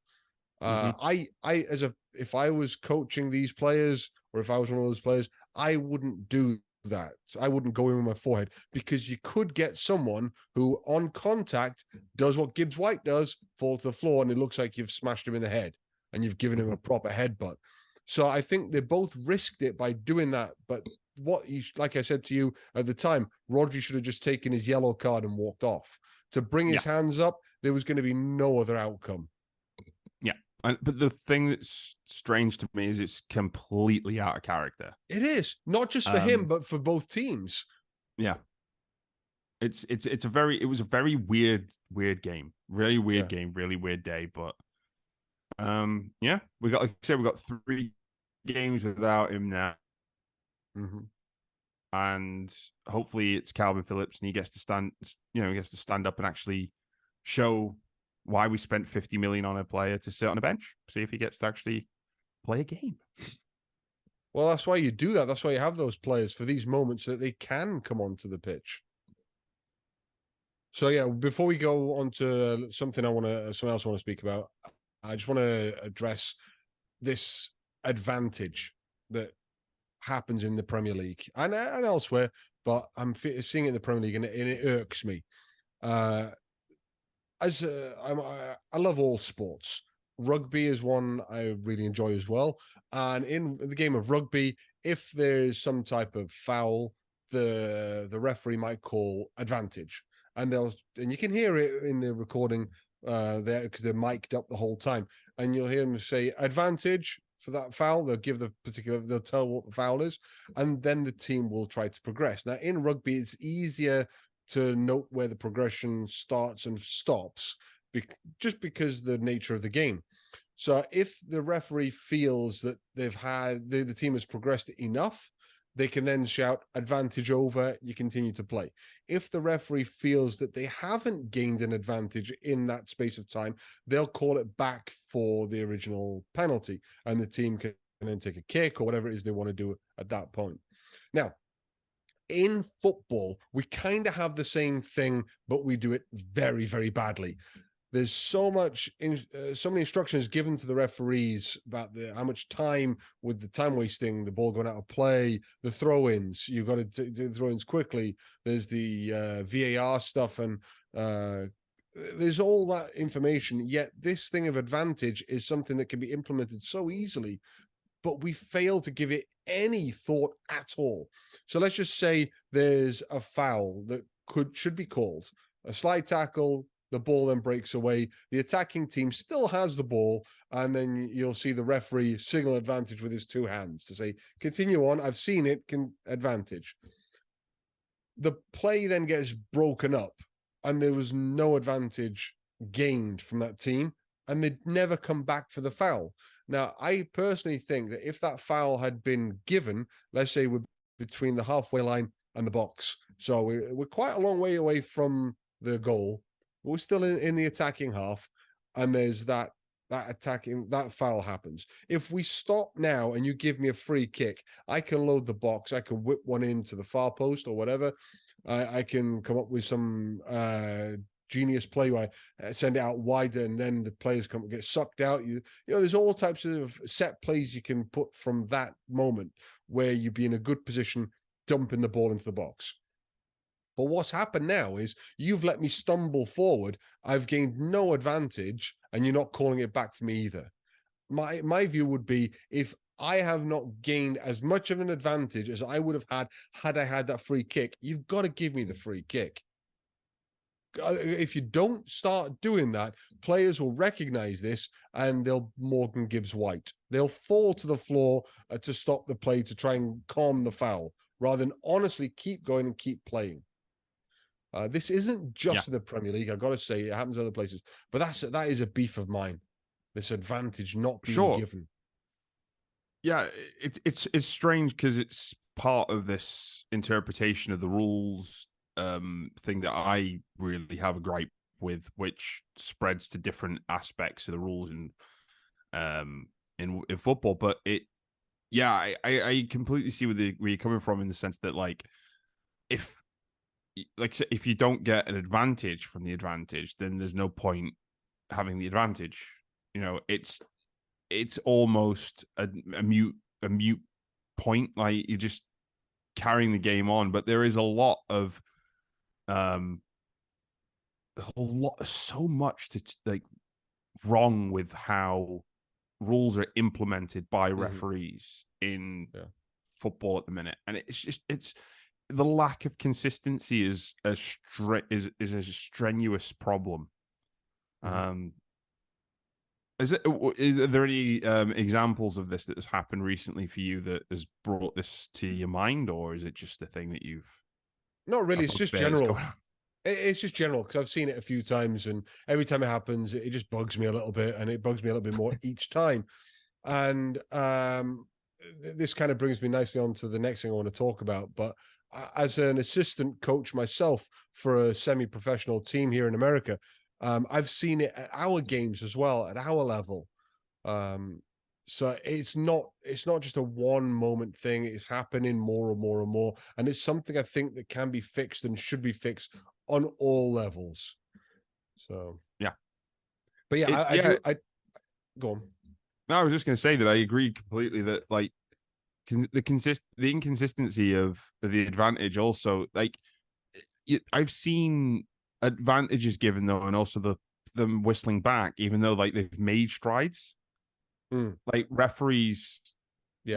Speaker 1: If I was coaching these players, or if I was one of those players, I wouldn't do that. I wouldn't go in with my forehead, because you could get someone who on contact does what Gibbs White does, fall to the floor, and it looks like you've smashed him in the head and you've given him a proper headbutt. So I think they both risked it by doing that. But like I said to you at the time, Rodri should have just taken his yellow card and walked off. To bring his hands up, there was going to be no other outcome.
Speaker 2: Yeah. But the thing that's strange to me is it's completely out of character.
Speaker 1: It is, not just for him, but for both teams.
Speaker 2: Yeah. It was a very weird game. Really weird game, really weird day. But yeah, we got 3 games without him now. And hopefully it's Calvin Phillips and he gets to stand up and actually show why we spent 50 million on a player to sit on a bench, see if he gets to actually play a game.
Speaker 1: Well, that's why you do that. That's why you have those players for these moments, so that they can come onto the pitch. So yeah, before we go on to something else I want to speak about, I just want to address this advantage that happens in the Premier League and elsewhere, but I'm seeing it in the Premier League, and it irks me. I love all sports. Rugby is one I really enjoy as well. And in the game of rugby, if there's some type of foul, the referee might call advantage, and you can hear it in the recording there, because they're mic'd up the whole time, and you'll hear them say advantage for that foul. They'll tell what the foul is, and then the team will try to progress. Now in rugby, it's easier to note where the progression starts and stops, just because the nature of the game. So if the referee feels that the team has progressed enough, they can then shout advantage over, you continue to play. If the referee feels that they haven't gained an advantage in that space of time, they'll call it back for the original penalty, and the team can then take a kick or whatever it is they want to do at that point. Now, in football, we kind of have the same thing, but we do it very, very badly. there's so many instructions given to the referees about how much time with the time wasting, the ball going out of play, the throw-ins. You've got to do the throw-ins quickly. There's the VAR stuff, and there's all that information. Yet this thing of advantage is something that can be implemented so easily, but we fail to give it any thought at all. So let's just say there's a foul that should be called, a slide tackle. The ball then breaks away. The attacking team still has the ball, and then you'll see the referee signal advantage with his two hands to say, continue on. I've seen it, advantage. The play then gets broken up, and there was no advantage gained from that team, and they'd never come back for the foul. Now, I personally think that if that foul had been given, let's say we're between the halfway line and the box, so we're quite a long way away from the goal, we're still in the attacking half, and there's that foul happens. If we stop now and you give me a free kick, I can load the box, I can whip one into the far post or whatever. I can come up with some genius play where I send it out wider, and then the players get sucked out. You know, there's all types of set plays you can put from that moment where you'd be in a good position, dumping the ball into the box. But what's happened now is you've let me stumble forward. I've gained no advantage, and you're not calling it back for me either. My view would be, if I have not gained as much of an advantage as I would have had I had that free kick, you've got to give me the free kick. If you don't start doing that, players will recognize this and they'll Morgan Gibbs White. They'll fall to the floor to stop the play, to try and calm the foul, rather than honestly keep going and keep playing. This isn't just in the Premier League. I've got to say, it happens other places, but that is a beef of mine. This advantage not being given.
Speaker 2: Yeah, it's strange because it's part of this interpretation of the rules thing that I really have a gripe with, which spreads to different aspects of the rules in football. But I completely see where you're coming from, in the sense that, like, if you don't get an advantage from the advantage, then there's no point having the advantage. You know, it's almost a mute point. Like, you're just carrying the game on. But there is so much that's like wrong with how rules are implemented by referees in football at the minute, and it's the lack of consistency is a strenuous problem. Are there any examples of this that has happened recently for you that has brought this to your mind, or is it just a thing that you've
Speaker 1: not really? It's just general. It's just general, because I've seen it a few times, and every time it happens, it just bugs me a little bit, and it bugs me a little bit more each time. And this kind of brings me nicely on to the next thing I want to talk about. But as an assistant coach myself for a semi-professional team here in America, I've seen it at our games as well, at our level. So it's not just a one moment thing. It's happening more and more and more. And it's something I think that can be fixed and should be fixed on all levels. So, yeah. But yeah, I go on.
Speaker 2: No, I was just going to say that I agree completely that, like, the inconsistency of the advantage also, like, I've seen advantages given though, and also them whistling back, even though, like, they've made strides. Like, referees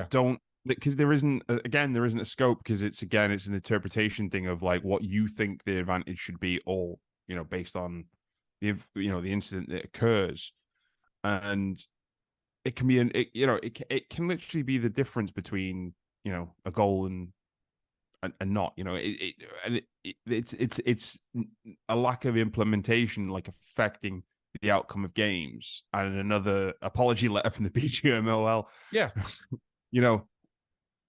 Speaker 2: don't, because there isn't a scope, because it's an interpretation thing of, like, what you think the advantage should be, or, you know, based on the incident that occurs. And it can be it can literally be the difference between, you know, a goal and not, you know, it's a lack of implementation, like, affecting the outcome of games. And another apology letter from the BGMOL.
Speaker 1: Yeah.
Speaker 2: You know,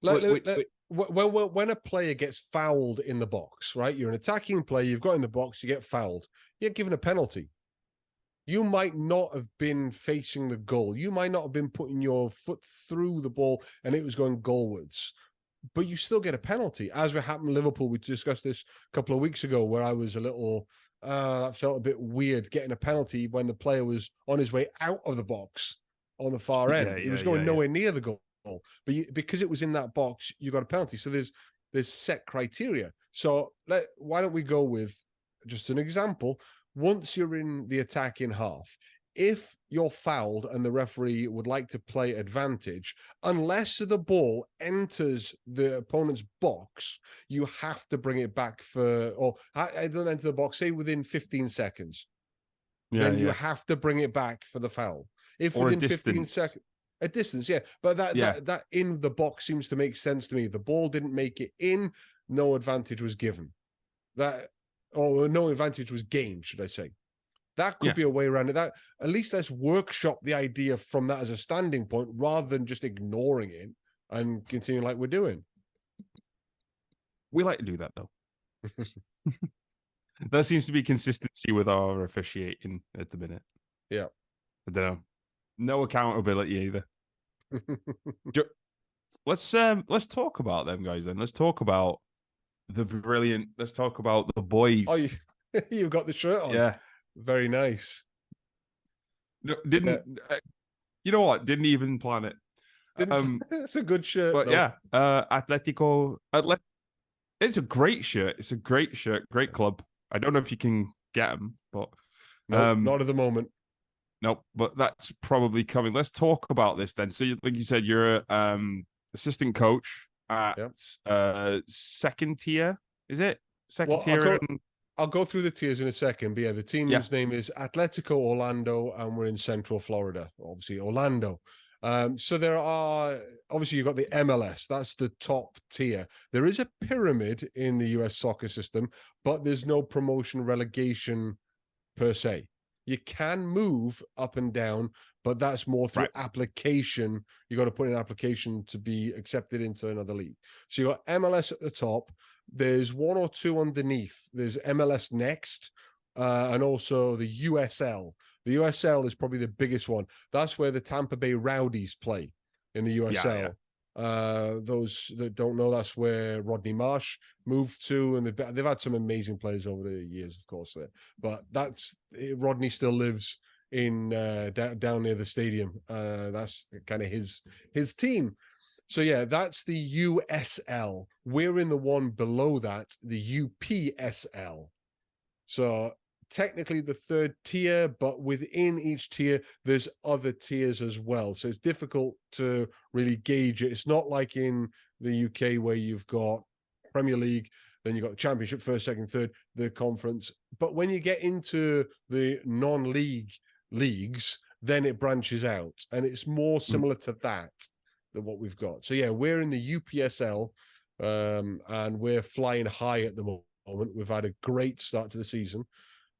Speaker 1: when a player gets fouled in the box, right? You're an attacking player, you've got in the box, you get fouled, you get given a penalty. You might not have been facing the goal. You might not have been putting your foot through the ball and it was going goalwards, but you still get a penalty. As what happened in Liverpool, we discussed this a couple of weeks ago, where I was a little that felt a bit weird, getting a penalty when the player was on his way out of the box on the far end. It was going nowhere near the goal, but because it was in that box, you got a penalty. So there's set criteria. So why don't we go with just an example? Once you're in the attacking half, if you're fouled and the referee would like to play advantage, unless the ball enters the opponent's box, you have to bring it back or I don't enter the box, say within 15 seconds. Then you have to bring it back for the foul. If
Speaker 2: or
Speaker 1: within 15 seconds, a distance, yeah. But that in the box seems to make sense to me. The ball didn't make it in, no advantage was given. No advantage was gained, should I say. That could be a way around it. That at least let's workshop the idea from that as a standing point rather than just ignoring it and continue like we're doing.
Speaker 2: We like to do that though. There seems to be consistency with our officiating at the minute.
Speaker 1: Yeah.
Speaker 2: I don't know. No accountability either. Let's talk about them guys then. Let's talk about the brilliant. Let's talk about the boys.
Speaker 1: Oh, you've got the shirt on.
Speaker 2: Yeah.
Speaker 1: Very nice.
Speaker 2: No, you know what? Didn't even plan it.
Speaker 1: It's a good shirt.
Speaker 2: But
Speaker 1: though.
Speaker 2: Atletico. It's a great shirt. It's a great shirt. Great club. I don't know if you can get them, but
Speaker 1: not at the moment.
Speaker 2: Nope. But that's probably coming. Let's talk about this then. So, like you said, you're assistant coach at second tier. Is it second tier?
Speaker 1: I'll go through the tiers in a second, but the team's name is Atletico Orlando, and we're in Central Florida, obviously Orlando. So there are, obviously you've got the MLS, that's the top tier. There is a pyramid in the US soccer system, but there's no promotion relegation per se. You can move up and down, but that's more through application. You got to put in an application to be accepted into another league. So you got MLS at the top. There's one or two underneath. There's MLS Next, and also the USL. The USL is probably the biggest one. That's where the Tampa Bay Rowdies play in the USL. Those that don't know, that's where Rodney Marsh moved to, and they've had some amazing players over the years, of course. There, but Rodney still lives in down near the stadium. That's kind of his team. So that's the USL. We're in the one below that, the UPSL. So technically the third tier, but within each tier, there's other tiers as well. So it's difficult to really gauge it. It's not like in the UK where you've got Premier League, then you've got the Championship, first, second, third, the conference. But when you get into the non-league leagues, then it branches out. And it's more similar to that than what we've got. So we're in the UPSL, and we're flying high at the moment. We've had a great start to the season.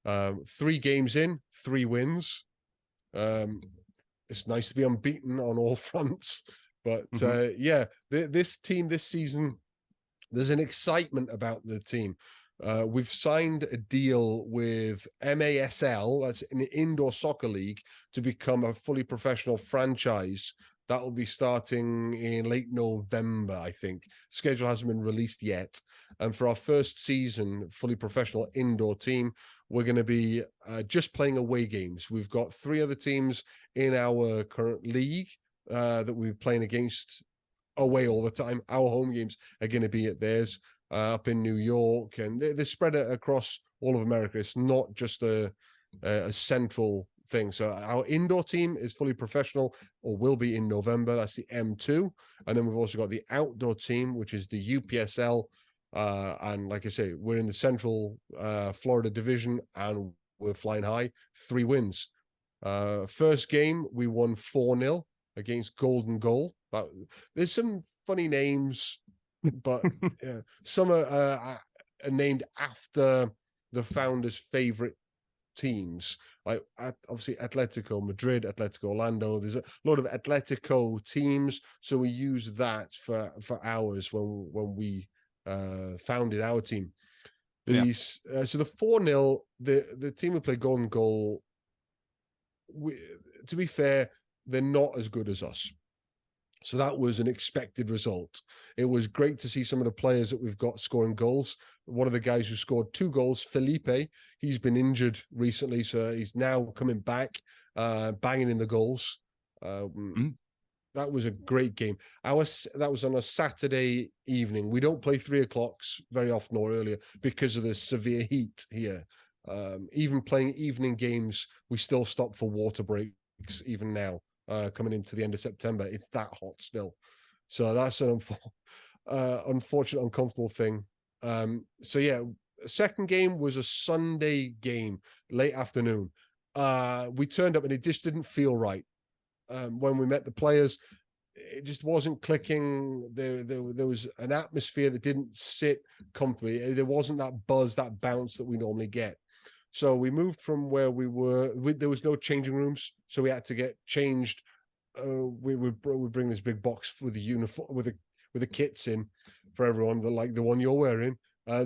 Speaker 1: 3 games in, 3 wins. It's nice to be unbeaten on all fronts. But this team this season, there's an excitement about the team. We've signed a deal with MASL, that's an indoor soccer league, to become a fully professional franchise. That will be starting in late November, I think. Schedule hasn't been released yet. And for our first season, fully professional indoor team, we're going to be just playing away games. We've got 3 other teams in our current league that we're playing against away all the time. Our home games are going to be at theirs up in New York, and they're spread across all of America. It's not just a central thing. So our indoor team is fully professional, or will be in November. That's the M2. And then we've also got the outdoor team, which is the UPSL. And like I say, we're in the Central Florida division, and we're flying high. 3 wins. First game, we won 4-0 against Golden Goal. There's some funny names, but some are named after the founders' favorite teams, like obviously Atletico Madrid, Atletico Orlando. There's a lot of Atletico teams, so we use that for ours when we founded our team. So the 4-0, the team who play Golden Goal, to be fair, they're not as good as us. So that was an expected result. It was great to see some of the players that we've got scoring goals. One of the guys who scored 2 goals, Felipe, he's been injured recently, so he's now coming back, banging in the goals. That was a great game. That was on a Saturday evening. We don't play 3 o'clocks very often or earlier because of the severe heat here. Even playing evening games, we still stop for water breaks even now. Coming into the end of September, it's that hot still. So that's an unfortunate, uncomfortable thing. So yeah, second game was a Sunday game, late afternoon. We turned up and it just didn't feel right. When we met the players, it just wasn't clicking. There was an atmosphere that didn't sit comfortably. There wasn't that buzz, that bounce that we normally get. So we moved from where we were. There was no changing rooms, so we had to get changed. We would bring this big box with the uniform with the kits in for everyone, like the one you're wearing.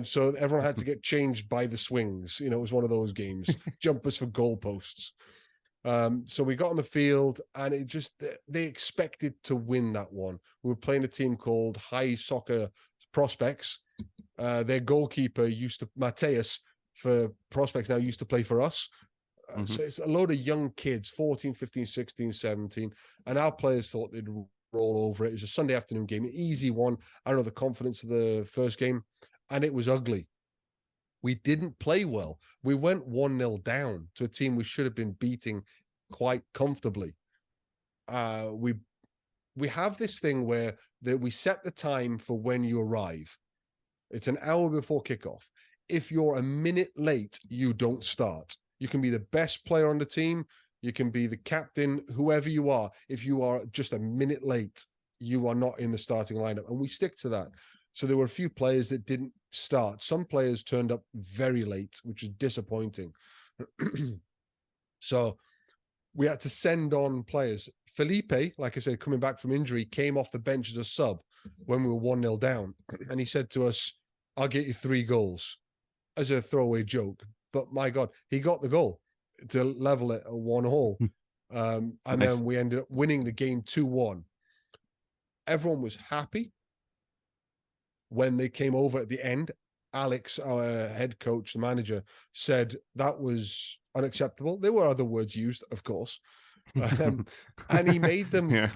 Speaker 1: So everyone had to get changed by the swings. You know, it was one of those games, jumpers for goalposts. So we got on the field, and it just they expected to win that one. We were playing a team called High Soccer Prospects. Their goalkeeper Mateus for Prospects now used to play for us. So it's a load of young kids, 14, 15, 16, 17. And our players thought they'd roll over it. It was a Sunday afternoon game, an easy one. I don't know the confidence of the first game. And it was ugly. We didn't play well. We went 1-0 down to a team we should have been beating quite comfortably. We have this thing where we set the time for when you arrive. It's an hour before kickoff. If you're a minute late, you don't start. You can be the best player on the team. You can be the captain, whoever you are. If you are just a minute late, you are not in the starting lineup. And we stick to that. So there were a few players that didn't start. Some players turned up very late, which is disappointing. So we had to send on players. Felipe, like I said, coming back from injury, came off the bench as a sub when we were 1-0 down. And he said to us, I'll get you 3 goals, as a throwaway joke. But my God, he got the goal to level it at 1-1. And then we ended up winning the game 2-1. Everyone was happy. When they came over at the end, Alex, our head coach, the manager, said that was unacceptable. There were other words used, of course. And he made them,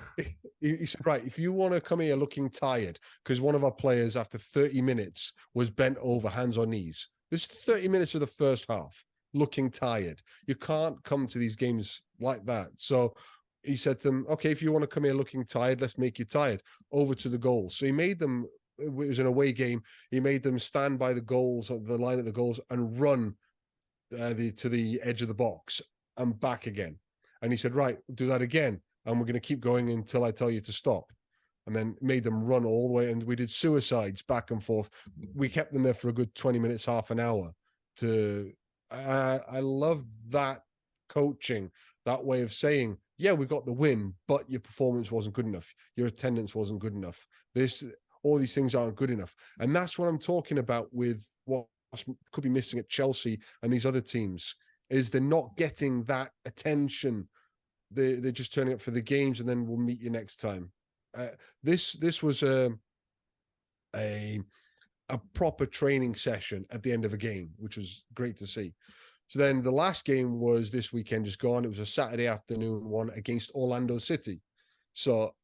Speaker 1: he said, right, if you want to come here looking tired, because one of our players after 30 minutes was bent over, hands on knees. This is 30 minutes of the first half, looking tired. You can't come to these games like that. So he said to them, okay, if you want to come here looking tired, let's make you tired. Over to the goals. So he made them, it was an away game, he made them stand by the goals, the line of the goals, and run to the edge of the box and back again. And he said, right, do that again. And we're going to keep going until I tell you to stop. And then made them run all the way. And we did suicides back and forth. We kept them there for a good 20 minutes, half an hour. I love that coaching, that way of saying, yeah, we got the win, but your performance wasn't good enough. Your attendance wasn't good enough. All these things aren't good enough. And that's what I'm talking about with what could be missing at Chelsea and these other teams, is they're not getting that attention. They're just turning up for the games and then we'll meet you next time. This was a proper training session at the end of a game, which was great to see. So then the last game was this weekend just gone. It was a Saturday afternoon one against Orlando City. So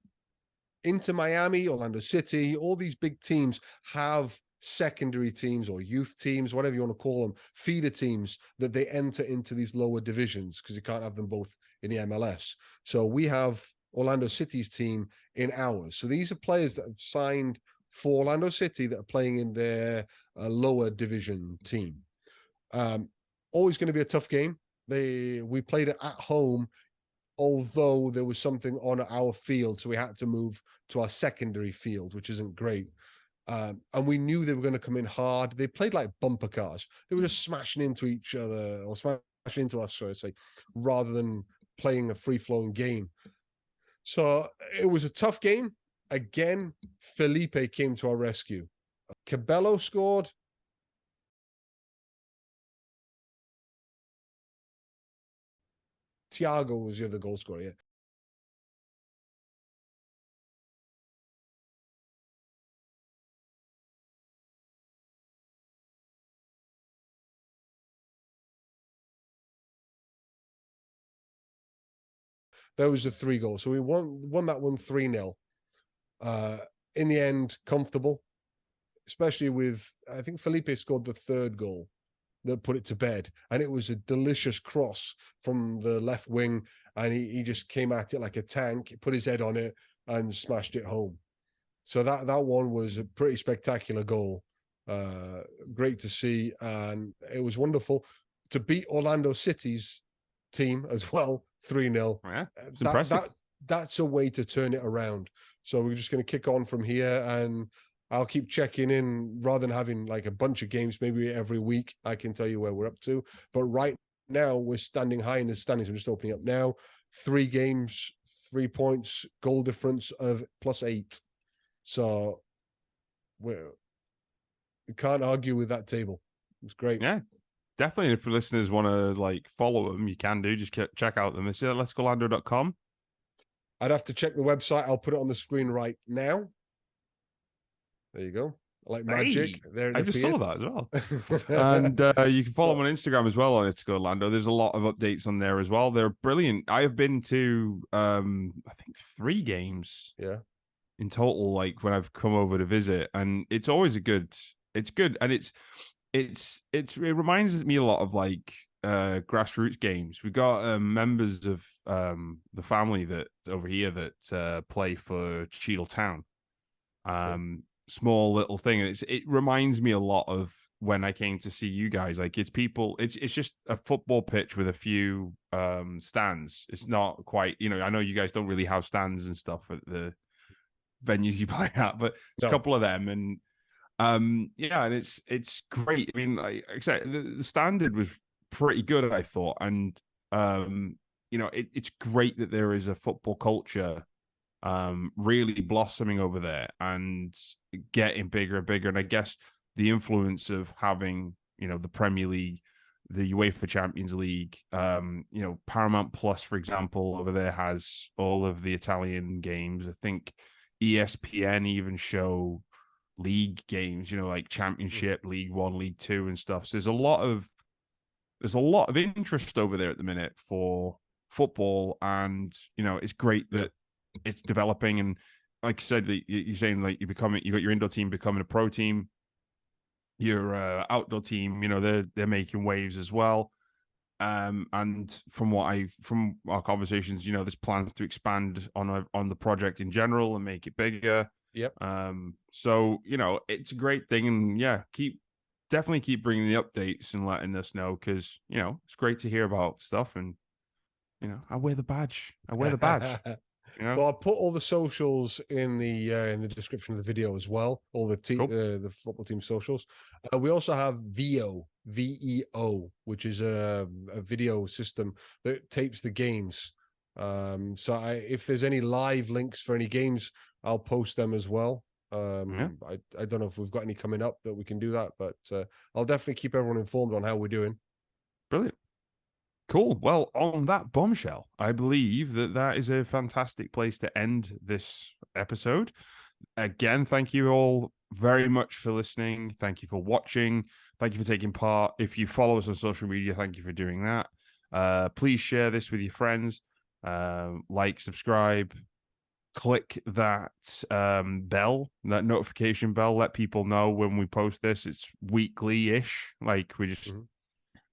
Speaker 1: Inter Miami, Orlando City, all these big teams have secondary teams or youth teams, whatever you want to call them, feeder teams that they enter into these lower divisions because you can't have them both in the MLS. So we have Orlando City's team in ours. So these are players that have signed for Orlando City that are playing in their lower division team. Always going to be a tough game. We played it at home, although there was something on our field, so we had to move to our secondary field, which isn't great. And we knew they were going to come in hard. They played like bumper cars. They were just smashing into each other, or smashing into us, should I say, rather than playing a free-flowing game. So it was a tough game. Again, Felipe came to our rescue. Cabello scored. Thiago was the other goal scorer, yeah. Those are 3 goals. So we won that one 3-0. In the end, comfortable, especially with, I think Felipe scored the 3rd goal that put it to bed. And it was a delicious cross from the left wing. And he just came at it like a tank, put his head on it and smashed it home. So that one was a pretty spectacular goal. Great to see. And it was wonderful to beat Orlando City's team as well, 3-0.
Speaker 2: Yeah, it's impressive.
Speaker 1: That's a way to turn it around. So we're just going to kick on from here, and I'll keep checking in rather than having like a bunch of games, maybe every week. I can tell you where we're up to. But right now, we're standing high in the standings. I'm just opening up now. 3 games, 3 points, goal difference of +8. So we can't argue with that table. It's great.
Speaker 2: Yeah, definitely. If listeners want to like follow them, you can do. Just check out them. It's atleticoorlando.com.
Speaker 1: I'd have to check the website. I'll put it on the screen right now. There you go. Like magic. There it
Speaker 2: I just
Speaker 1: appeared.
Speaker 2: saw that as well. And you can follow them on Instagram as well on Atletico Orlando. There's a lot of updates on there as well. They're brilliant. I have been to I think 3 games in total, like when I've come over to visit, and it's always it's good, and it reminds me a lot of like grassroots games. We got members of the family that over here that play for Cheadle Town. Small little thing, and it reminds me a lot of when I came to see you guys. Like it's just a football pitch with a few stands. It's not quite, I know you guys don't really have stands and stuff at the venues you play at, but it's a couple of them, and and it's great. I mean, like I said, the standard was pretty good, I thought, and it's great that there is a football culture really blossoming over there and getting bigger and bigger. And I guess the influence of having, the Premier League, the UEFA Champions League, Paramount Plus, for example, over there has all of the Italian games. I think ESPN even show league games, like Championship, League One, League Two, and stuff. So there's a lot of interest over there at the minute for football, and it's great that it's developing. And like you said, you're saying like you got your indoor team becoming a pro team, your outdoor team, they're making waves as well. And from our conversations, there's plans to expand on the project in general and make it bigger.
Speaker 1: Yep.
Speaker 2: So it's a great thing, and definitely keep bringing the updates and letting us know, because it's great to hear about stuff, and I wear the badge.
Speaker 1: Well, I'll put all the socials in the description of the video as well. All the the football team socials. We also have VEO, which is a video system that tapes the games. So if there's any live links for any games, I'll post them as well. I don't know if we've got any coming up that we can do that, but I'll definitely keep everyone informed on how we're doing.
Speaker 2: Brilliant. Cool. Well, on that bombshell, I believe that is a fantastic place to end this episode. Again, thank you all very much for listening. Thank you for watching. Thank you for taking part. If you follow us on social media, thank you for doing that. Please share this with your friends. Like, subscribe, click that bell, that notification bell. Let people know when we post this. It's weekly-ish. Like we just...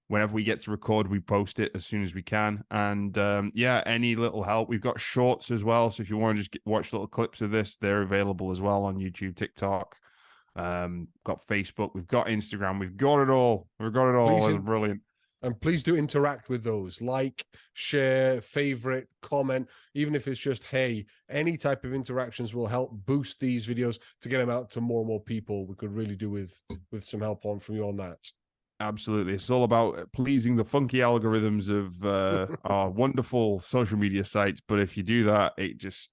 Speaker 2: Whenever we get to record, we post it as soon as we can. And any little help. We've got shorts as well. So if you want to just watch little clips of this, they're available as well on YouTube, TikTok. Got Facebook. We've got Instagram. We've got it all. It's brilliant.
Speaker 1: And please do interact with those. Like, share, favorite, comment. Even if it's just, hey, any type of interactions will help boost these videos to get them out to more and more people. We could really do with some help from you on that.
Speaker 2: Absolutely. It's all about pleasing the funky algorithms of our wonderful social media sites. But if you do that, it just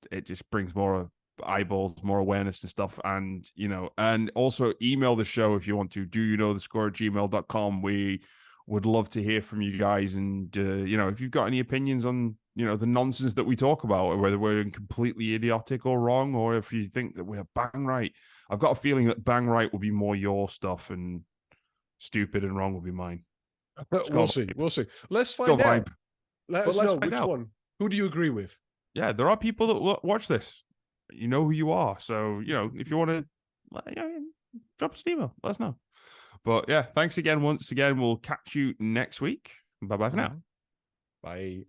Speaker 2: brings more eyeballs, more awareness and stuff. And, and also email the show if you want to. doyouknowthescore@gmail.com. We would love to hear from you guys. And, if you've got any opinions on, the nonsense that we talk about, or whether we're completely idiotic or wrong, or if you think that we're bang right. I've got a feeling that bang right will be more your stuff, and stupid and wrong will be mine.
Speaker 1: We'll see. Let's find out. Let us know which one. Who do you agree with?
Speaker 2: Yeah, there are people that watch this. You know who you are. So, if you want to, drop us an email. Let us know. But yeah, thanks again once again. We'll catch you next week. Bye-bye for now.
Speaker 1: Bye.